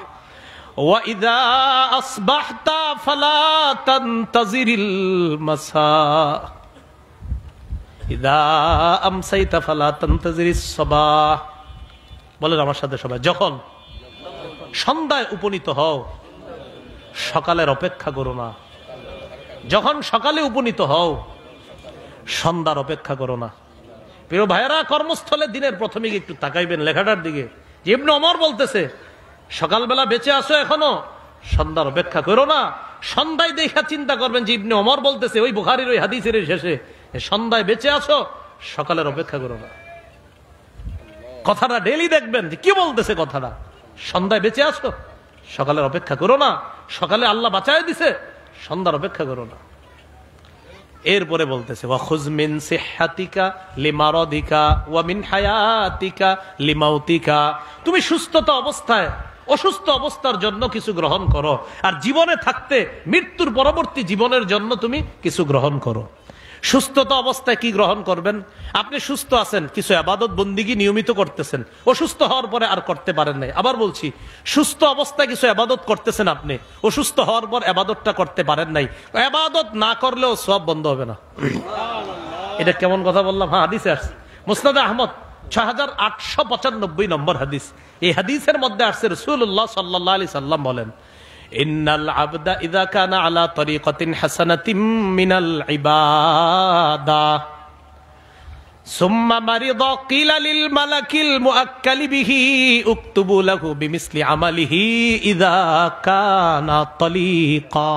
Speaker 1: وَإِذَا أَصْبَحْتَ فَلَا تَنْتَظِرِ الْمَسَاءَ إِذَا أَمْسَيْتَ فَلَا تَنْتَظِرِ الصَّبَاحَ। বলেন আমার সাথে সবাই, যখন সন্ধ্যায় উপনীত হও, সকালের অপেক্ষা করো না। যখন সকালে উপনীত হও, সন্ধ্যার অপেক্ষা করো না। প্রিয় ভাইয়েরা, কর্মস্থলে দিনের প্রথমে একটু তাকাইবেন লেখাটার দিকে। ইবনে ওমর বলতেছে, সকালবেলা বেঁচে আসো এখনো, সন্ধ্যার অপেক্ষা করো না। সন্ধ্যায় দেখা চিন্তা করবেন যে ইবনে ওমর বলতেছে, ওই বুখারীর ওই হাদিসের শেষে, সন্ধ্যায় বেঁচে আসো, সকালের অপেক্ষা করো না। কথাটা ডেলি দেখবেন যে কি বলতেছে কথাটা। সন্ধ্যায় বেঁচে আসো, সকালের অপেক্ষা করো না। সকালে আল্লাহ বাঁচায় দিছে, সন্ধ্যার অপেক্ষা করো না। এরপরে বলতেছে, ওয়াখুজ মিন সিহহাতিকা লিমারাদিকা ওয়া মিন হায়াতিকা লিমাউতিকা। তুমি সুস্থতা অবস্থায় অসুস্থ অবস্থার জন্য কিছু গ্রহণ করো, আর জীবনে থাকতে মৃত্যুর পরবর্তী জীবনের জন্য তুমি কিছু গ্রহণ করো। সুস্থতা অবস্থায় কি গ্রহণ করবেন? আপনি সুস্থ আছেন, কিছু ইবাদত বন্দিগি নিয়মিত করতেছেন, অসুস্থ হওয়ার পরে আর করতে পারেন নাই। আবার বলছি, সুস্থ অবস্থায় কিছু ইবাদত করতেছেন আপনি, অসুস্থ হওয়ার পর ইবাদতটা করতে পারেন নাই। ইবাদত না করলেও সব বন্ধ হবে না। এটা কেমন কথা বললাম? হ্যাঁ, হাদিসে আসছে, মুসনাদে আহমদ 6895 নম্বর হাদিস। এই হাদিসের মধ্যে আসছে, রাসূলুল্লাহ সাল্লাল্লাহু আলাইহি সাল্লাম বলেন, ইন্নাল আবদা ইযা কানা আলা তরিকাতিন হাসানাতিন মিনাল ইবাদা সুম্মা মারিদা কিলা লিল মালাকিল মুআক্কালি বিহি উকতুবু লাহু বিমিসলি আমালিহি ইযা কানা তলিকা।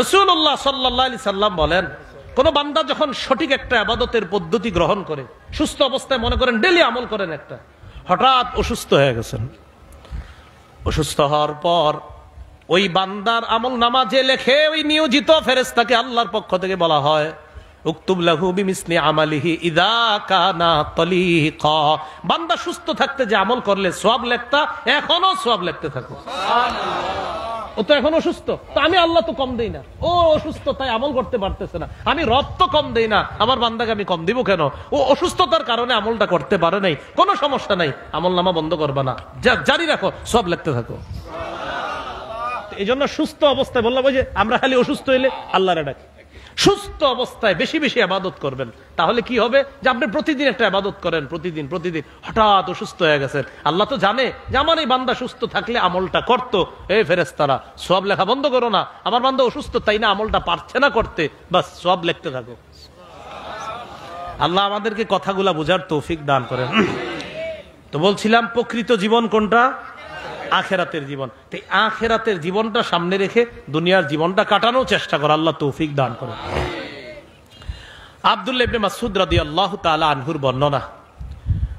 Speaker 1: রাসূলুল্লাহ সাল্লাল্লাহু আলাইহি সাল্লাম বলেন, কোন বান্দা যখন সঠিক একটা ইবাদতের পদ্ধতি গ্রহণ করে, সুস্থ অবস্থায় মনে করেন ডেলি আমল করেন একটা, হঠাৎ অসুস্থ হয়ে গেছেন, অসুস্থ হওয়ার পর ওই বান্দার আমল নামা যে লেখে, ওই নিয়োজিত ফেরেশতাকে আল্লাহর পক্ষ থেকে বলা হয়, উকতুব লাহু বিমিসলি আমালিহি ইযা কানা তলিকা। বান্দা সুস্থ থাকতে যে আমল করলে সওয়াব লেখতা, এখনো সওয়াব লিখতে থাকো। ও তো এখন অসুস্থ, তো আমি আল্লাহ তো কম দেই না। ও অসুস্থ, তাই আমল করতে পারতেছে না, আমি রব তো কম দেই না, আমার বান্দাকে আমি কম দিব কেন? ও অসুস্থতার কারণে আমলটা করতে পারে নাই, কোনো সমস্যা নাই, আমল নামা বন্ধ করবা না, জারি রাখো, সব লিখতে থাকো। এই জন্য সুস্থ অবস্থায় বললাম, ওই যে আমরা খালি অসুস্থ হইলে আল্লাহরে ডাকি। সুস্থ অবস্থায় বেশি বেশি ইবাদত করবেন, তাহলে কি হবে যে আপনি প্রতিদিন একটা ইবাদত করেন, প্রতিদিন প্রতিদিন, হঠাৎ অসুস্থ হয়ে গেছেন, আল্লাহ তো জানে যে আমার এই বান্দা সুস্থ থাকলে আমলটা করতো। এই ফেরেশতারা, সওয়াব লেখা বন্ধ করো না, আমার বান্দা অসুস্থ তাই না আমলটা পারছে না করতে, বাস সওয়াব লিখতে থাকো। আল্লাহ আমাদেরকে কথাগুলা বোঝার তৌফিক দান করেন। তো বলছিলাম, প্রকৃত জীবন কোনটা? আখেরাতের জীবন। তাই আখেরাতের জীবনটা সামনে রেখে দুনিয়ার জীবনটা কাটানোর চেষ্টা করা, আল্লাহ তৌফিক দান করে। আব্দুল্লাহ ইবনে মাসউদ রাদিয়াল্লাহু তাআলা আনহুর বর্ণনা,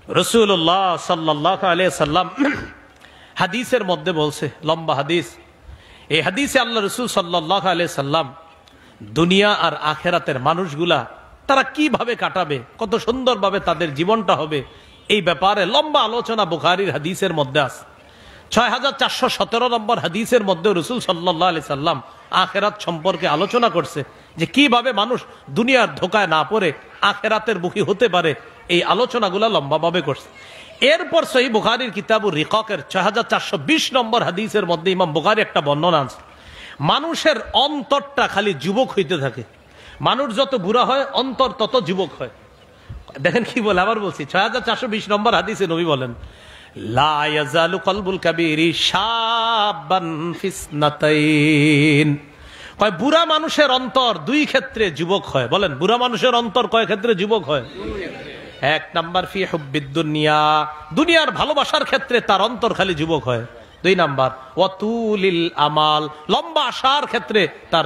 Speaker 1: রাসূলুল্লাহ সাল্লাল্লাহু আলাইহি সাল্লাম হাদিসের মধ্যে বলছে, লম্বা হাদিস, এই হাদিসে আল্লাহ রাসূল সাল্লাল্লাহু আলাইহি সাল্লাম দুনিয়া আর আখেরাতের মানুষগুলা তারা কিভাবে কাটাবে, কত সুন্দরভাবে তাদের জীবনটা হবে, এই ব্যাপারে লম্বা আলোচনা বুখারীর হাদিসের মধ্যে আছে। 6417 নম্বর হাদিসের মধ্যে রাসূল সাল্লাল্লাহু আলাইহি সাল্লাম আখেরাত সম্পর্কে আলোচনা করছে, যে কিভাবে মানুষ দুনিয়ার ধোকায় না পড়ে আখেরাতের মুখী হতে পারে, এই আলোচনাগুলো লম্বাভাবে করছে। এরপর সহিহ বুখারীর কিতাবুর রিকাকের 6420 নম্বর হাদিসের মধ্যে ইমাম বুখারী একটা বর্ণনা আছে, মানুষের অন্তরটা খালি যুবক হইতে থাকে, মানুষ যত বুড়া হয় অন্তর তত যুবক হয়। দেখেন কি বলে, আবার বলছি, 6420 নম্বর হাদিসে নবী বলেন, লা ইয়াজালু কলবুল কাবীরি শাবান ফিসনাতাইন। কয় বুড়া মানুষের অন্তর দুই ক্ষেত্রে যুবক হয়। বলেন, বুড়া মানুষের অন্তর কয় ক্ষেত্রে যুবক হয়? এক নাম্বার ফি হুব্বিদ দুনিয়া, দুনিয়ার ভালোবাসার ক্ষেত্রে তার অন্তর খালি যুবক হয়। দুই নাম্বার ওয়াতুলিল আমাল, লম্বা আশার ক্ষেত্রে তার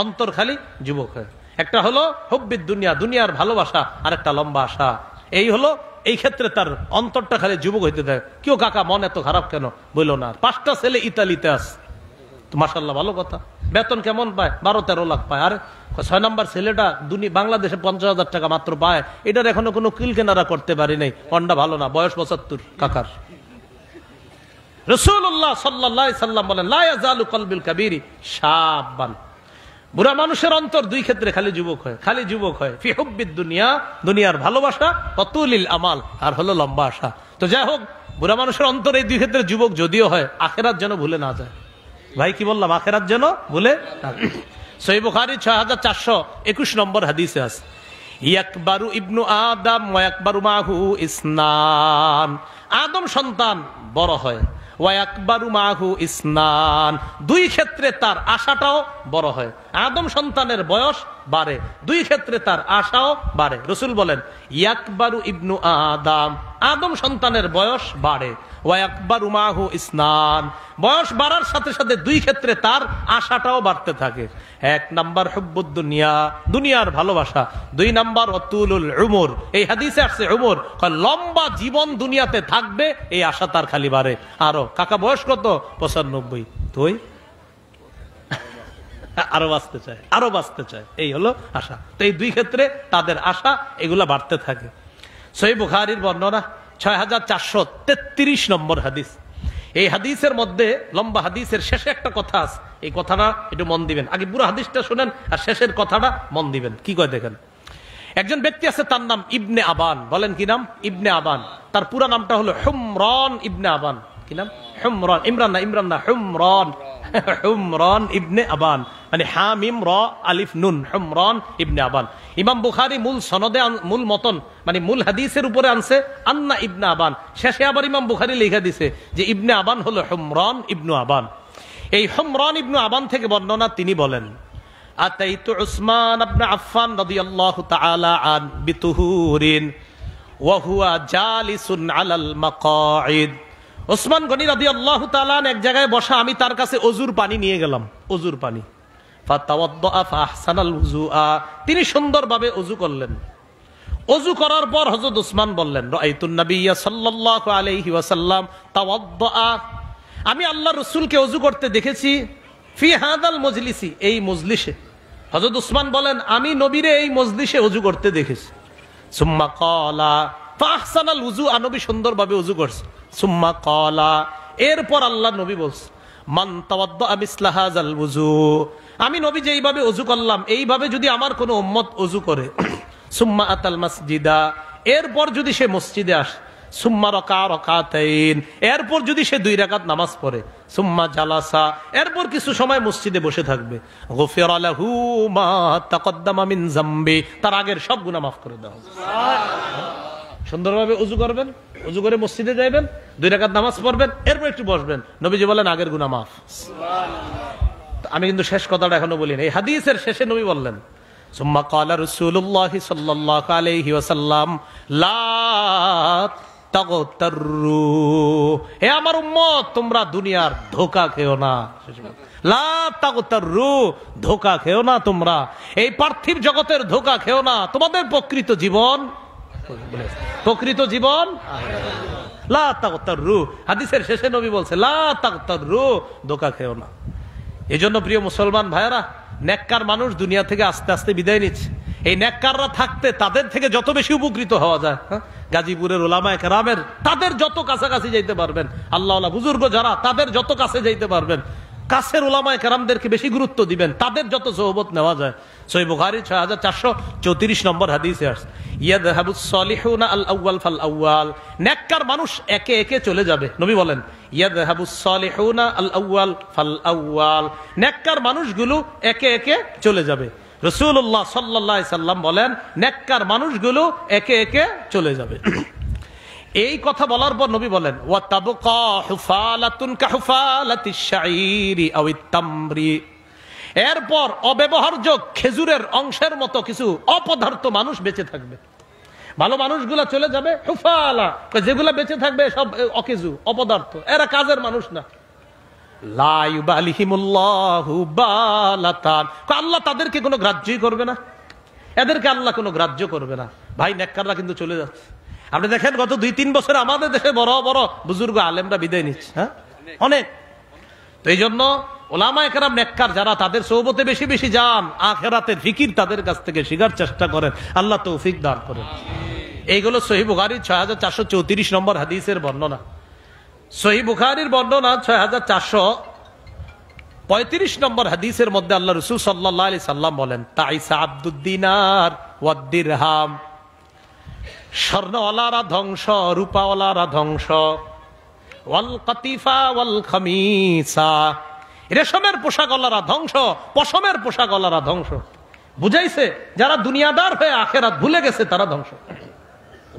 Speaker 1: অন্তর খালি যুবক হয়। একটা হলো হুব্বিদ দুনিয়া, দুনিয়ার ভালোবাসা, আর একটা লম্বা আশা। এই হলো, এই ক্ষেত্রে তার অন্তরটা খালি যুবক হইতে থাকে। কেউ কাকা মন এত খারাপ কেন বলল না? 5টা ছেলে ইতালিতে আছে, তো মাশাআল্লাহ ভালো কথা। বেতন কেমন পায়? 12-13 লাখ পায়। আর 6 নম্বর ছেলেটা বাংলাদেশে 50,000 টাকা মাত্র পায়, এটার এখনো কোনো কিল কেনারা করতে পারি নাই। কন্ডা ভালো না, বয়স 75 কাকার। রাসূলুল্লাহ সাল্লাল্লাহু আলাইহি সাল্লাম বলেন, লা ইয়াজালু কলবুল কাবীরি শাবান, বুড়া মানুষের অন্তর দুই ক্ষেত্রে খালি যুবক হয়, খালি যুবক হয়। ফি হুব্বিদ দুনিয়া, দুনিয়ার ভালোবাসা, ওয়াতুলিল আমাল, আর হলো লম্বা আশা। তো যাই হোক, বুড়া মানুষের অন্তর এই দুই ক্ষেত্রে যুবক যদিও হয়, আখেরাত যেন ভুলে না যায়। ভাই কি বললাম? আখেরাত যেন ভুলে না যায়। সহিহ বুখারী 6421 নম্বর হাদিসে আছে, ইয়াকবারু ইবনু আদম ওয়া ইয়াকবারু মাহু ইসনান, আদম সন্তান বড় হয়, ওয়া ইয়াকবারু মাহু ইসনান, দুই ক্ষেত্রে তার আশাটাও বড় হয়। আদম সন্তানের বয়স বাড়ে, দুই ক্ষেত্রে তার আশাও বাড়ে। রাসূল বলেন, ইয়াকবারু ইবনু আদম, আদম সন্তানের বয়স বাড়ে, ওয়া ইয়াকবারু মাহু ইসনান, বয়স বাড়ার সাথে সাথে দুই ক্ষেত্রে তার আশাটাও বাড়তে থাকে। এক নাম্বার হুব্বুদ দুনিয়া, দুনিয়ার ভালোবাসা। দুই নাম্বার ওয়াতুলুল উমর, এই হাদিসে আসছে উমর, লম্বা জীবন দুনিয়াতে থাকবে, এই আশা তার খালি বাড়ে। আরো কাকা বয়স কত? 95। তুই আরো বাঁচতে চায়, আরো বাঁচতে চায়, এই হলো আশা। তো এই দুই ক্ষেত্রে তাদের আশা এগুলা বাড়তে থাকে। সহিহ বুখারীর বর্ণনা 6433 নম্বর হাদিস। এই হাদিসের মধ্যে, লম্বা হাদিসের শেষে একটা কথা আছে, এই কথাটা একটু মন দিবেন। আগে পুরো হাদিসটা শুনেন আর শেষের কথাটা মন দিবেন। কি কয় দেখেন, একজন ব্যক্তি আছে, তার নাম ইবনে আবান। বলেন কি নাম? ইবনে আবান। তার পুরো নামটা হলো হুমরান ইবনে আবান। কি নাম? হুমরান, ইমরান না, ইমরান না, হুমরান, হুমরান ইবনে আবান, মানে হামিম র আলিফ নুন, হুমরান ইবনে আবান। ইমাম বুখারী মূল সনদে, মূল মতন, মানে মূল হাদিসের উপরে আনছে আন্না ইবনে আবান, শেষে আবার ইমাম বুখারী লিখে দিছে যে ইবনে আবান হলো হুমরান ইবনু আবান। এই হুমরান ইবনু আবান থেকে বর্ণনা, তিনি বলেন, আতাইতু উসমান ইবনে আফফান রাদিয়াল্লাহু তাআলা আন বিতুহুরিন ওয়া হুয়া জালিসুন আলাল মাকাইদ। ওসমান গনি রাদিয়াল্লাহু তাআলা এক জায়গায় বসা, আমি তার কাছে ওযুর পানি নিয়ে গেলাম, ওযুর পানি। ফাতাওয়াদ্দা ফাহসানাল উযুআ, তিনি সুন্দরভাবে ওযু করলেন। ওযু করার পর হযরত ওসমান বললেন, রাআইতুন নাবিয়্যা সাল্লাল্লাহু আলাইহি ওয়াসাল্লাম তাওয়াদ্দা, আমি আল্লাহর রাসূলকে ওযু করতে দেখেছি, ফি হাদাল মজলিসি, এই মজলিসে। হযরত ওসমান বলেন, আমি নবীরে এই মজলিসে ওযু করতে দেখেছি। সুম্মা ক্বালা ফাহসানাল উযুআ, নবী সুন্দরভাবে ওযু করছে। সুম্মা ক্বালা, এরপর আল্লাহ নবী বলছে, মান তাওয়াদ্দা মিসলা হাযাল উযু, আমি নবী যে এইভাবে ওযু করলাম, এইভাবে যদি আমার কোনো উম্মত ওযু করে, সুম্মা আতাল মাসজিদা, এরপর যদি সে মসজিদে আসে, সুম্মা রাকা রাকাতাইন, এরপর যদি সে 2 রাকাত নামাজ পড়ে, সুম্মা জালাসা, এরপর কিছু সময় মসজিদে বসে থাকবে, গুফিরা লাহু মা তাকদ্দামা মিন যামবি, তার আগের সব গুনাহ মাফ করে দেওয়া হবে। সুন্দরভাবে ওযু করবেন, ওযু করে মসজিদে যাবেন, 2 রাকাত নামাজ পড়বেন, এরপর একটু বসবেন, নবীজি বলেন আগের গুনাহ মাফ। আমি কিন্তু শেষ কথাটা এখনো বলিনি। এই হাদিসের শেষে নবী বললেন, সুম্মা ক্বালা রাসূলুল্লাহ সাল্লাল্লাহু আলাইহি ওয়াসাল্লাম লা তাগতাররু, হে আমার উম্মত, তোমরা দুনিয়ার ধোঁকা খেও না। লা তাগতাররু, ধোঁকা খেও না তোমরা, এই পার্থিব জগতের ধোঁকা খেও না। তোমাদের প্রকৃত জীবন প্রকৃত জীবন লা তাগতাররু, হাদিসের শেষে নবী বলছে লা তাগতাররু, ধোঁকা খেও না। এজন্য প্রিয় মুসলমান ভাইয়েরা, নেককার মানুষ দুনিয়া থেকে আস্তে আস্তে বিদায় নিচ্ছে। এই নেককাররা থাকতে তাদের থেকে যত বেশি উপকৃত হওয়া যায়, গাজীপুরের ওলামায়ে কেরামের তাদের যত কাছাকাছি যাইতে পারবেন, আল্লাহওয়ালা বুজুর্গ যারা তাদের যত কাছে যাইতে পারবেন, কাছের ওলামায়ে কেরামদেরকে বেশি গুরুত্ব দিবেন, তাদের যত সোহবত নেওয়া যায়। সহিহ বুখারী 6434 নম্বর হাদিসে আসছে, ইয়াযহাবুস সালিহুনা আল আউয়াল ফাল আউয়াল, নেককার মানুষ একে একে চলে যাবে। নবী বলেন ইয়াযহাবুস সালিহুনা আল আউয়াল ফাল আউয়াল, নেককার মানুষগুলো একে একে চলে যাবে। রাসূলুল্লাহ সাল্লাল্লাহু আলাইহি সাল্লাম বলেন নেককার মানুষগুলো একে একে চলে যাবে। এই কথা বলার পর নবী বলেন ওয়া তাবকা হুফালাতুন কাহুফালাতিশ শাঈরি আওয়াত তামরি, এরপর অব্যবহার্য খেজুরের অংশের মতো কিছু অপদার্থ মানুষ বেঁচে থাকবে। ভালো মানুষগুলা চলে যাবে, হুফালা যেগুলা বেঁচে থাকবে সব অকেজু অপদার্থ, এরা কাজের মানুষ না। লা ইউবালিহিমুল্লাহু বালাতান, আল্লাহ তাদেরকে কোনো গ্রাহ্যই করবে না, এদেরকে আল্লাহ কোনো গ্রাহ্য করবে না। ভাই নেককাররা কিন্তু চলে যাচ্ছে। আপনি দেখেন গত 2-3 বছর আমাদের দেশে বড় বড় বুজুর্গ আলেমরা বিদায় নিচ্ছে, হ্যাঁ অনেক। তো এই জন্য ওলামায়ে কেরাম নেককার যারা, তাদের সোহবতে বেশি বেশি যান, আখিরাতের ফিকির তাদের কাছ থেকে শিখার চেষ্টা করেন, আল্লাহ তৌফিক দান করেন। এইগুলো সহিহ বুখারী 6434 নম্বর হাদিসের বর্ণনা। সহিহ বুখারীর বর্ণনা 6435 নম্বর হাদিসের মধ্যে আল্লাহ রাসূল সাল্লাল্লাহু আলাইহি সাল্লাম বলেন তাইসা আব্দুদ দিনার ওয়াদ দিরহাম, স্বর্ণওয়ালারা ধ্বংস, রূপাওয়ালারা ধ্বংস, ওয়াল কাতিফা ওয়াল খামিসা, রেশমের পোশাকওয়ালারা ধ্বংস, পশমের পোশাকওয়ালারা ধ্বংস। বুঝাইছে যারা দুনিয়াদার হয়ে আখিরাত ভুলে গেছে তারা ধ্বংস।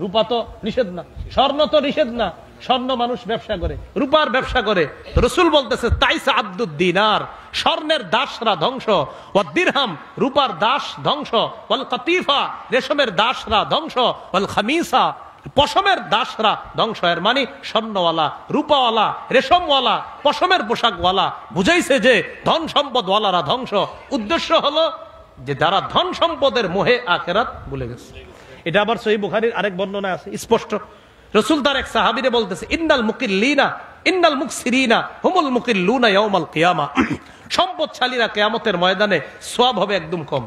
Speaker 1: রূপা তো নিষেধ না, স্বর্ণ তো নিষেধ না, স্বর্ণ মানুষ ব্যবসা করে, রূপার ব্যবসা করে। রাসূল বলতেছে তাইসা আব্দুদ দিনার, স্বর্ণের দাসরা ধ্বংস, ওয়াদ দিরহাম রূপার দাস ধ্বংস, ওয়াল কাতিফা রেশমের দাসরা ধ্বংস, ওয়াল খামিসা পশমের দাসরা ধ্বংস। এর মানে স্বর্ণওয়ালা, রূপাওয়ালা, রেশমওয়ালা, পশমের পোশাকওয়ালা, বুঝাইছে যে ধন সম্পদওয়ালারা ধ্বংস। উদ্দেশ্য হলো যে যারা ধন সম্পদের মোহে আখিরাত ভুলে গেছে। এটা আবার সহিহ বুখারীর আরেক বর্ণনা আছে স্পষ্ট। রাসূল তার এক সাহাবীরে বলতেছে ইন্নাল মুকিল্লিনা ইন্নাল মুকসিরিনা হুমুল মুকিল্লুনা ইয়াউমাল কিয়ামা, সম্পদশালীরা কিয়ামতের ময়দানে সওয়াব হবে একদম কম।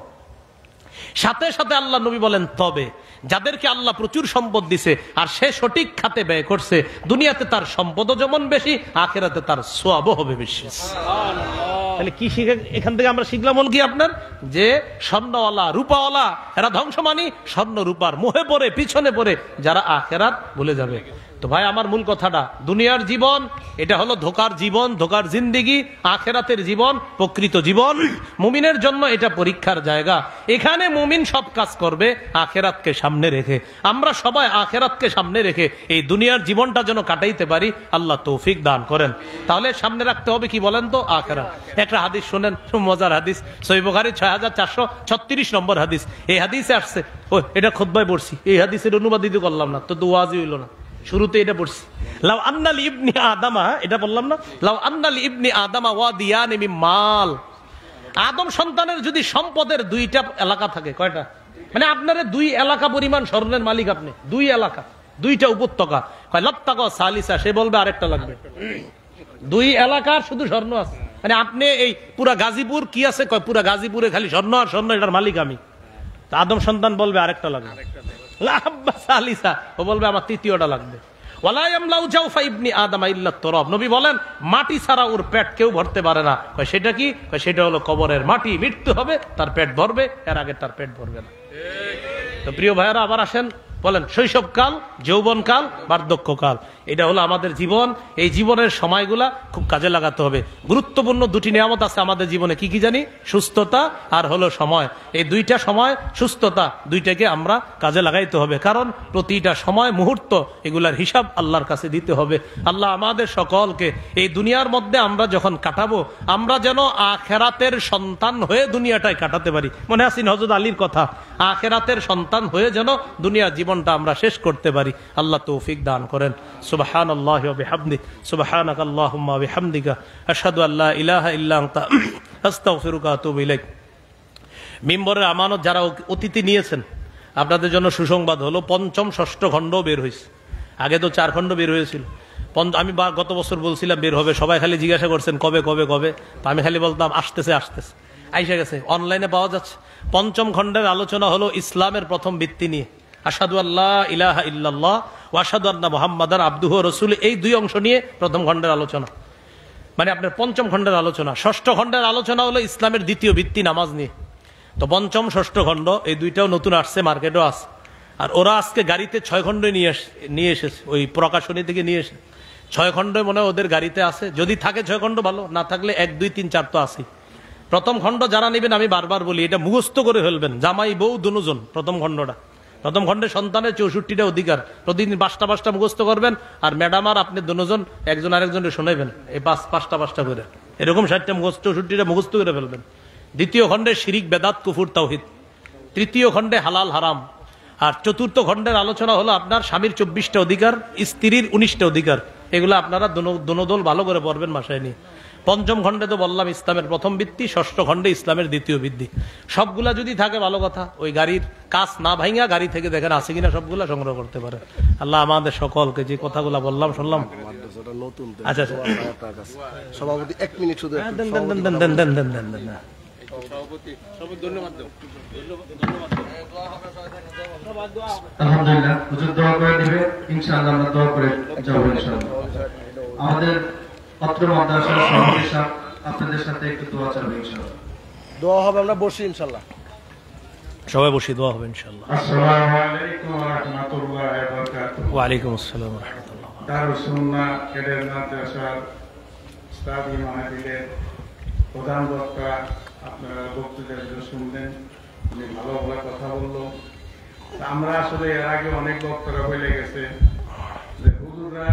Speaker 1: সাথে সাথে আল্লাহ নবী বলেন তবে যাদেরকে আল্লাহ প্রচুর সম্পদ দিছে আর সে সঠিক খাতে ব্যয় করছে, দুনিয়াতে তার সম্পদও যেমন বেশি, আখিরাতে তার সওয়াবও হবে বেশি। তাহলে কি শিখে এখান থেকে আমরা শিখলাম হল কি আপনার, যে স্বর্ণওয়ালা, রূপাওয়ালা এরা ধ্বংস, মানি স্বর্ণ রূপার মোহে পড়ে পিছনে পড়ে যারা আখিরাত ভুলে যাবে। তো ভাই আমার মূল কথাটা, দুনিয়ার জীবন এটা হলো ধোকার জীবন, ধোকার জিন্দেগি। আখিরাতের জীবন প্রকৃত জীবন। মুমিনের জন্য এটা পরীক্ষার জায়গা। এখানে মুমিন সব কাজ করবে আখিরাতকে সামনে রেখে। আমরা সবাই আখিরাতকে সামনে রেখে এই দুনিয়ার জীবনটা যেন কাটাইতে পারি, আল্লাহ তৌফিক দান করেন। তাহলে সামনে রাখতে হবে কি বলেন তো, আখিরাত। একটা হাদিস শুনেন, মজার হাদিস, সহিহ বুখারী 6436 নম্বর হাদিস। এই হাদিসে আসছে, ও এটা খুতবায় পড়ছি, এই হাদিসের অনুবাদ দিতে করলাম না, তো ওয়াজই হইল না। শুরুতে এটা পড়ছি, লাউ আন্না লি ইবনি আদামা, এটা বললাম না, লাউ আন্না লি ইবনি আদামা ওয়াদিয়ানি মিন মাল, আদম সন্তানের যদি সম্পদের 2টা এলাকা থাকে, কয়টা? মানে আপনারে 2 এলাকা পরিমাণ স্বর্ণের মালিক আপনি, 2 এলাকা, 2টা উপত্যকা, কয় লাত্তাকা সালিসা, সে বলবে আরেকটা লাগবে। 2 এলাকার শুধু স্বর্ণ আছে, মানে আপনি এই পুরা গাজীপুর কি আছে, কয় পুরা গাজীপুরে খালি স্বর্ণ আর স্বর্ণ, এটার মালিক আমি। আদম সন্তান বলবে আরেকটা লাগবে, ও বলবে আমার 3য়টা লাগবে। নবী বলেন মাটি ছাড়া ওর পেট কেউ ভরতে পারে না। সেটা কি? সেটা হলো কবরের মাটি। মৃত্যু হবে, তার পেট ভরবে, এর আগে তার পেট ভরবে না। তো প্রিয় ভাইয়েরা আবার আসেন, বলেন শৈশবকাল, যৌবনকাল, বার্ধক্যকাল, এটা হলো আমাদের জীবন। এই জীবনের সময়গুলা খুব কাজে লাগাতে হবে। গুরুত্বপূর্ণ 2টি নিয়ামত আছে আমাদের জীবনে, কি কি জানি? সুস্থতা আর হলো সময়। এই 2টা সময়, সুস্থতা, 2টাকে আমরা কাজে লাগাইতে হবে, কারণ প্রতিটা সময় মুহূর্ত এগুলার হিসাব আল্লাহর কাছে দিতে হবে। আল্লাহ আমাদের সকলকে এই দুনিয়ার মধ্যে আমরা যখন কাটাবো, আমরা যেন আখিরাতের সন্তান হয়ে দুনিয়াটায় কাটাতে পারি। মনে আছেন হযরত আলীর কথা, আখিরাতের সন্তান হয়ে যেন দুনিয়ার জীবনটা আমরা শেষ করতে পারি। আল্লাহ তৌফিক দান করেন। সুবহানাল্লাহি ওয়া বিহামদিহি, সুবহানাকাল্লাহুম্মা ওয়া বিহামদিকা, আশহাদু আল্লা ইলাহা ইল্লা আনতা, আস্তাগফিরুকা ওয়া আতুবু ইলাইক। মিম্বরের আমানত যারা অতিথি নিয়েছেন, আপনাদের জন্য সুসংবাদ হলো পঞ্চম ষষ্ঠ খণ্ড বের হয়েছে। আগে তো 4 খণ্ড বের হয়েছিল। আমি গত বছর বলছিলাম বের হবে, সবাই খালি জিজ্ঞাসা করছেন কবে কবে কবে, তো আমি খালি বলতাম আসতেছে আসতেছে, আইসা গেছে, অনলাইনে পাওয়া যাচ্ছে। পঞ্চম খণ্ডের আলোচনা হলো ইসলামের প্রথম ভিত্তি নিয়ে, আশহাদু আল্লা ইলাহা ইল্লাল্লাহ ওয়া আশহাদু আন্না মুহাম্মাদান আবদুহু ওয়া রাসূলুহু, এই 2 অংশ নিয়ে প্রথম খণ্ডের আলোচনা, মানে আপনার পঞ্চম খণ্ডের আলোচনা। ষষ্ঠ খণ্ডের আলোচনা হলো ইসলামের দ্বিতীয় ভিত্তি নামাজ নিয়ে। তো পঞ্চম ষষ্ঠ খণ্ড এই 2টাও নতুন আসছে, মার্কেটও আছে। আর ওরা আজকে গাড়িতে 6 খণ্ড নিয়ে এসেছে, ওই প্রকাশনী থেকে নিয়ে এসে 6 খণ্ড মনে হয় ওদের গাড়িতে আছে। যদি থাকে 6 খণ্ড ভালো, না থাকলে 1 2 3 4 তো আছে। প্রথম খণ্ড যারা নেবেন আমি বারবার বলি এটা মুখস্থ করে ফেলবেন, জামাই বউ দুজন। প্রথম খণ্ডটা, প্রথম খণ্ডে সন্তানের 64টা অধিকার, প্রতিদিন 5টা মুখস্থ করবেন। আর ম্যাডাম আর আপনি দুজন একজন আরেকজনকে শোনাবেন, এই 5টা করে এরকম 60টা মুখস্থ, 64টা মুখস্থ করে ফেলবেন। দ্বিতীয় খণ্ডে শিরিক বেদাত কুফুর তাওহীদ, তৃতীয় খণ্ডে হালাল হারাম, আর চতুর্থ খণ্ডের আলোচনা হলো আপনার স্বামীর 24টা অধিকার, স্ত্রীর 19টা অধিকার। এগুলো আপনারা দোনোদল ভালো করে পড়বেন মাসায় নিয়ে। পঞ্চম খণ্ডে তো বললাম ইসলামের প্রথম ভিত্তি, ষষ্ঠ খণ্ডে ইসলামের দ্বিতীয় ভিত্তি। সবগুলা যদি থাকে ভালো কথা, ওই গাড়ির কাজ না ভাঙা গাড়ি থেকে দেখেন আছে কিনা সবগুলা সংগ্রহ করতে পারে। আল্লাহ আমাদের সকলকে যে কথাগুলা বললাম শুনলাম। আচ্ছা
Speaker 2: সভাপতি 1 মিনিট শুধু
Speaker 1: দেন।
Speaker 3: আলহামদুলিল্লাহ, হুজুর দোয়া করে দিবে, ইনশাআল্লাহ আমরা দোয়া করে যাব ইনশাআল্লাহ। আমাদের পত্র মাদ্রাসার সভাপতি সাহেব আপনাদের সাথে একটু দোয়া চাইবে ইনশাআল্লাহ।
Speaker 2: দোয়া হবে, আমরা বসি ইনশাআল্লাহ,
Speaker 1: সবাই বসে দোয়া হবে ইনশাআল্লাহ।
Speaker 3: আসসালামু আলাইকুম ওয়া রাহমাতুল্লাহি ওয়া বারাকাতুহু।
Speaker 1: ওয়া আলাইকুম আসসালাম ওয়া রাহমাতুল্লাহ।
Speaker 3: দারুস সুন্নাহ কেডার মাদ্রাসার ইসলামী মাহফিলের প্রধান বক্তা, আপনারা বক্তৃতা শুনলেন, উনি ভালো ভালো কথা বললো। আমরা আসলে এর আগে অনেক বক্তরা হয়ে গেছে যে হুজুররা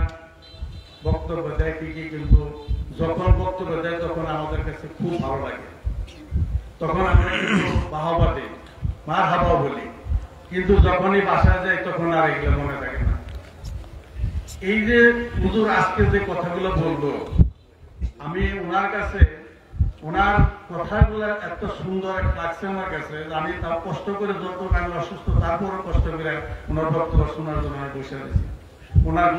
Speaker 3: বক্তব্য দেয় ঠিকই, কিন্তু যখন বক্তব্য দেয় তখন আমাদের কাছে খুব ভালো লাগে, তখন আমরা কিন্তু বাহবা দিই, মারহাবা বলি, কিন্তু যখনই বাসায় যাই তখন আর এগুলো মনে থাকে না। এই যে হুজুর আজকে যে কথাগুলো বললো, আমি ওনার কাছে ওনার কথাগুলো এত সুন্দর লাগছে আমার কাছে, আমি তা কষ্ট করে, যত আমি অসুস্থ তারপরে কষ্ট করে ওনার বক্তব্য শোনার জন্য আমি বসে আছি। ওনার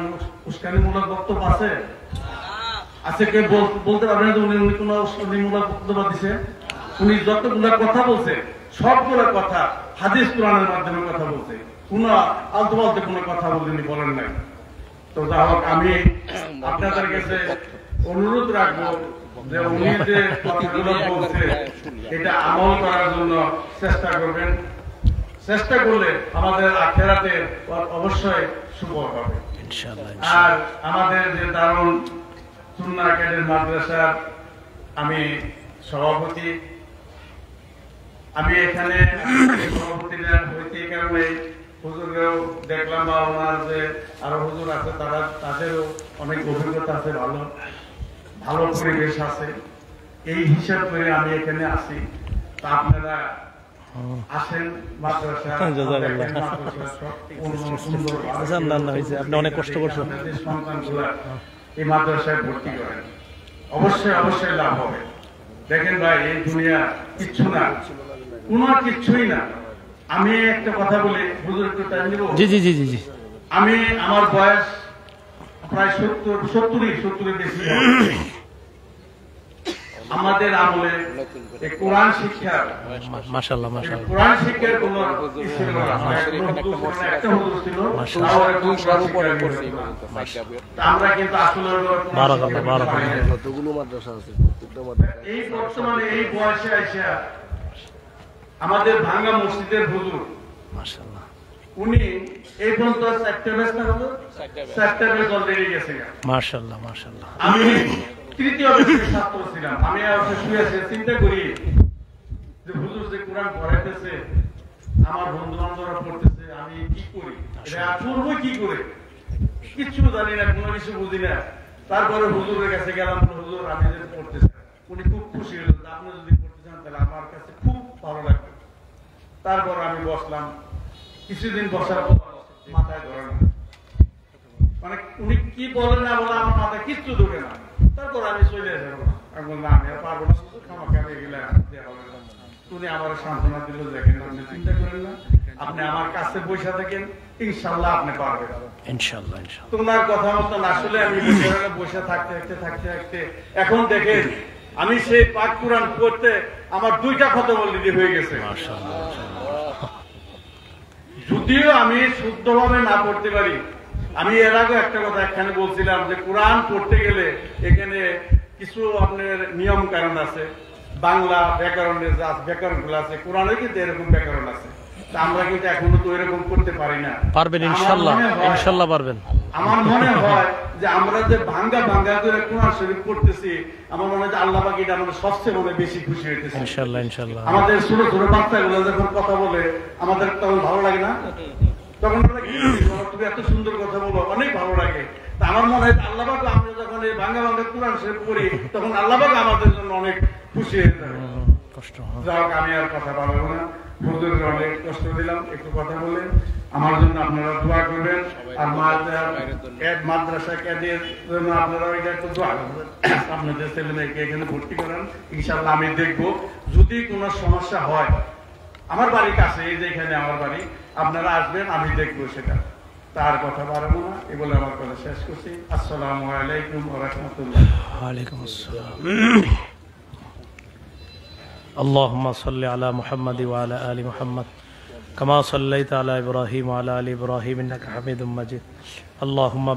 Speaker 3: উস্কানিমূলক বক্তব্য আছে? কে বলতে পারবেন যে উনি কোন উস্কানিমূলক বক্তব্য দিছে? উনি যতগুলো কথা বলছে সবগুলো কথা হাদিস কোরআনের মাধ্যমে কথা বলছে, কোন আলতু ফালতু কোনো কথা বলেন নাই। তো যা হোক, আমি আপনাদের কাছে অনুরোধ রাখবো যে উনি যে কথাগুলো বলছে এটা আমল করার জন্য চেষ্টা করবেন। চেষ্টা করলে আমাদের আখিরাতে অবশ্যই সুফল হবে ইনশাআল্লাহ। আর আমাদের যে দারুল সুন্নাহ কেডার মাদ্রাসার আমি সভাপতি, আমি এখানে সভাপতিরা হইতে কারণে হুজুরকেও দেখলাম, বা ওনার যে আরো হুজুর আছে তাদেরও অনেক অভিজ্ঞতা আছে, ভালো ভালো পরিবেশ আছে, এই হিসাব করে আমি এখানে আসি। তা আপনারা আসেন মাদ্রাসা,
Speaker 1: আপনি অনেক কষ্ট করছেন,
Speaker 3: সন্তানগুলা এই মাদ্রাসায় ভর্তি করেন, অবশ্যই লাভ হবে। দেখেন ভাই, এই দুনিয়া কিচ্ছু না, কোন কিচ্ছুই না। আমি একটা কথা বলি, হুজুর একটু টাইম দিব?
Speaker 1: জি।
Speaker 3: আমি, আমার বয়স প্রায় 70 বেশি। আমাদের আমলে কোরআন শিক্ষা,
Speaker 1: মাশাআল্লাহ
Speaker 3: কোরআন শিক্ষার কোন ছিল না, একটা হুজুর ছিল, আমরা কিন্তু আসলে
Speaker 2: কতগুলো মাদ্রাসা আছে, প্রত্যেকটা মাদ্রাসা
Speaker 3: এই বর্তমানে এই বয়সে আইসা আমাদের ভাঙ্গা মসজিদের হুজুর,
Speaker 1: মাশাআল্লাহ,
Speaker 3: উনি এই পর্যন্ত 4টা ব্যাচ না হুজুর, 4টা ব্যাচ অলরেডি গেছে।
Speaker 1: মাশাআল্লাহ।
Speaker 3: আমি তৃতীয় ব্যাচের ছাত্র ছিলাম। আমি শুয়ে চিন্তা করি যে হুজুর যে কোরআন পড়াইতেছে, আমার বন্ধু বান্ধবরা পড়তেছে, আমি কি করি, পড়বো কি করে, কিচ্ছু জানি না, কোনো কিছু বুঝি না। তারপরে হুজুরের কাছে গেলাম, হুজুর আমি যে পড়তেছি, উনি খুব খুশি হলেন, আপনি যদি পড়তে চান তাহলে আমার কাছে খুব ভালো লাগবে। তারপর আমি বসলাম, কিছুদিন বসার পর মাথায় ধরে না, মানে উনি কি বলেন না বলে আমার মাথায় কিচ্ছু ঢুকে না। তারপর আমি চলে যাবো, আমি বললাম আমি আর পারবো না, খামাখা হয়ে গেলে তুমি আমার সান্ত্বনা দিল, দেখেন আপনি চিন্তা করেন না, আপনি আমার কাছে বসে থাকেন, ইনশাল্লাহ আপনি পারবেন।
Speaker 1: ইনশাআল্লাহ ইনশাআল্লাহ।
Speaker 3: তোমার কথা মতন আসলে আমি বসে থাকতে থাকতে এখন দেখেন আমি সেই পাক কোরআন পড়তে আমার 2টা খতম অলরেডি হয়ে গেছে। যদিও আমি শুদ্ধভাবে না পড়তে পারি, আমি এর আগে একটা কথা এখানে বলছিলাম যে কোরআন পড়তে গেলে এখানে কিছু আপনার নিয়ম কারণ আছে, বাংলা ব্যাকরণের ব্যাকরণ গুলো আছে, কোরআনে কিন্তু এরকম ব্যাকরণ আছে। আমরা কিন্তু এখনো তো এরকম করতে পারি না।
Speaker 1: পারবেন ইনশাআল্লাহ, ইনশাআল্লাহ পারবেন।
Speaker 3: আমার মনে হয় যে আমরা যে ভাঙ্গা করে কোরআন শরীফ পড়তেছি, আমার মনে হয় যে আল্লাহ পাক এটা আমাদের সবচেয়ে বেশি খুশি হইতেছে।
Speaker 1: ইনশাআল্লাহ ইনশাআল্লাহ।
Speaker 3: আমাদের ছোট ছোট বাচ্চাগুলো যখন কথা বলে আমাদের তখন ভালো লাগে না? তখন আমরা কি তুমি এত সুন্দর কথা বলো, অনেক ভালো লাগে। তা আমার মনে হয় আল্লাহ পাক আমরা যখন এই ভাঙ্গা কোরআন শরীফ পড়ি তখন আল্লাহ পাক আমাদের জন্য অনেক খুশি হয়ে যাবে।
Speaker 1: কষ্ট
Speaker 3: যাও, আমি আর কথা বলবো না, হুজুরকে অনেক কষ্ট দিলাম, একটু কথা বলেন আমার জন্য, আপনারা দোয়া করবেন। আর মাদ্রাসা ক্যাডের জন্য আপনারা একটু দোয়া করবেন, আপনাদের ছেলে মেয়েকে এখানে ভর্তি করেন। ইনশাআল্লাহ আমি দেখবো যদি কোনো সমস্যা হয়, আমার বাড়ির কাছে, এই যে এখানে আমার বাড়ি, আপনারা আসবেন, আমি দেখবো সেটা। তার কথা বাড়াবো না, এ বলে আমার কথা শেষ করছি। আসসালামু আলাইকুম ওয়া রাহমাতুল্লাহ।
Speaker 1: ওয়ালাইকুম আসসালাম। اللهم صل على محمد وعلى آل محمد كما صليت على إبراهيم وعلى آل إبراهيم إنك حميد مجيد. اللهم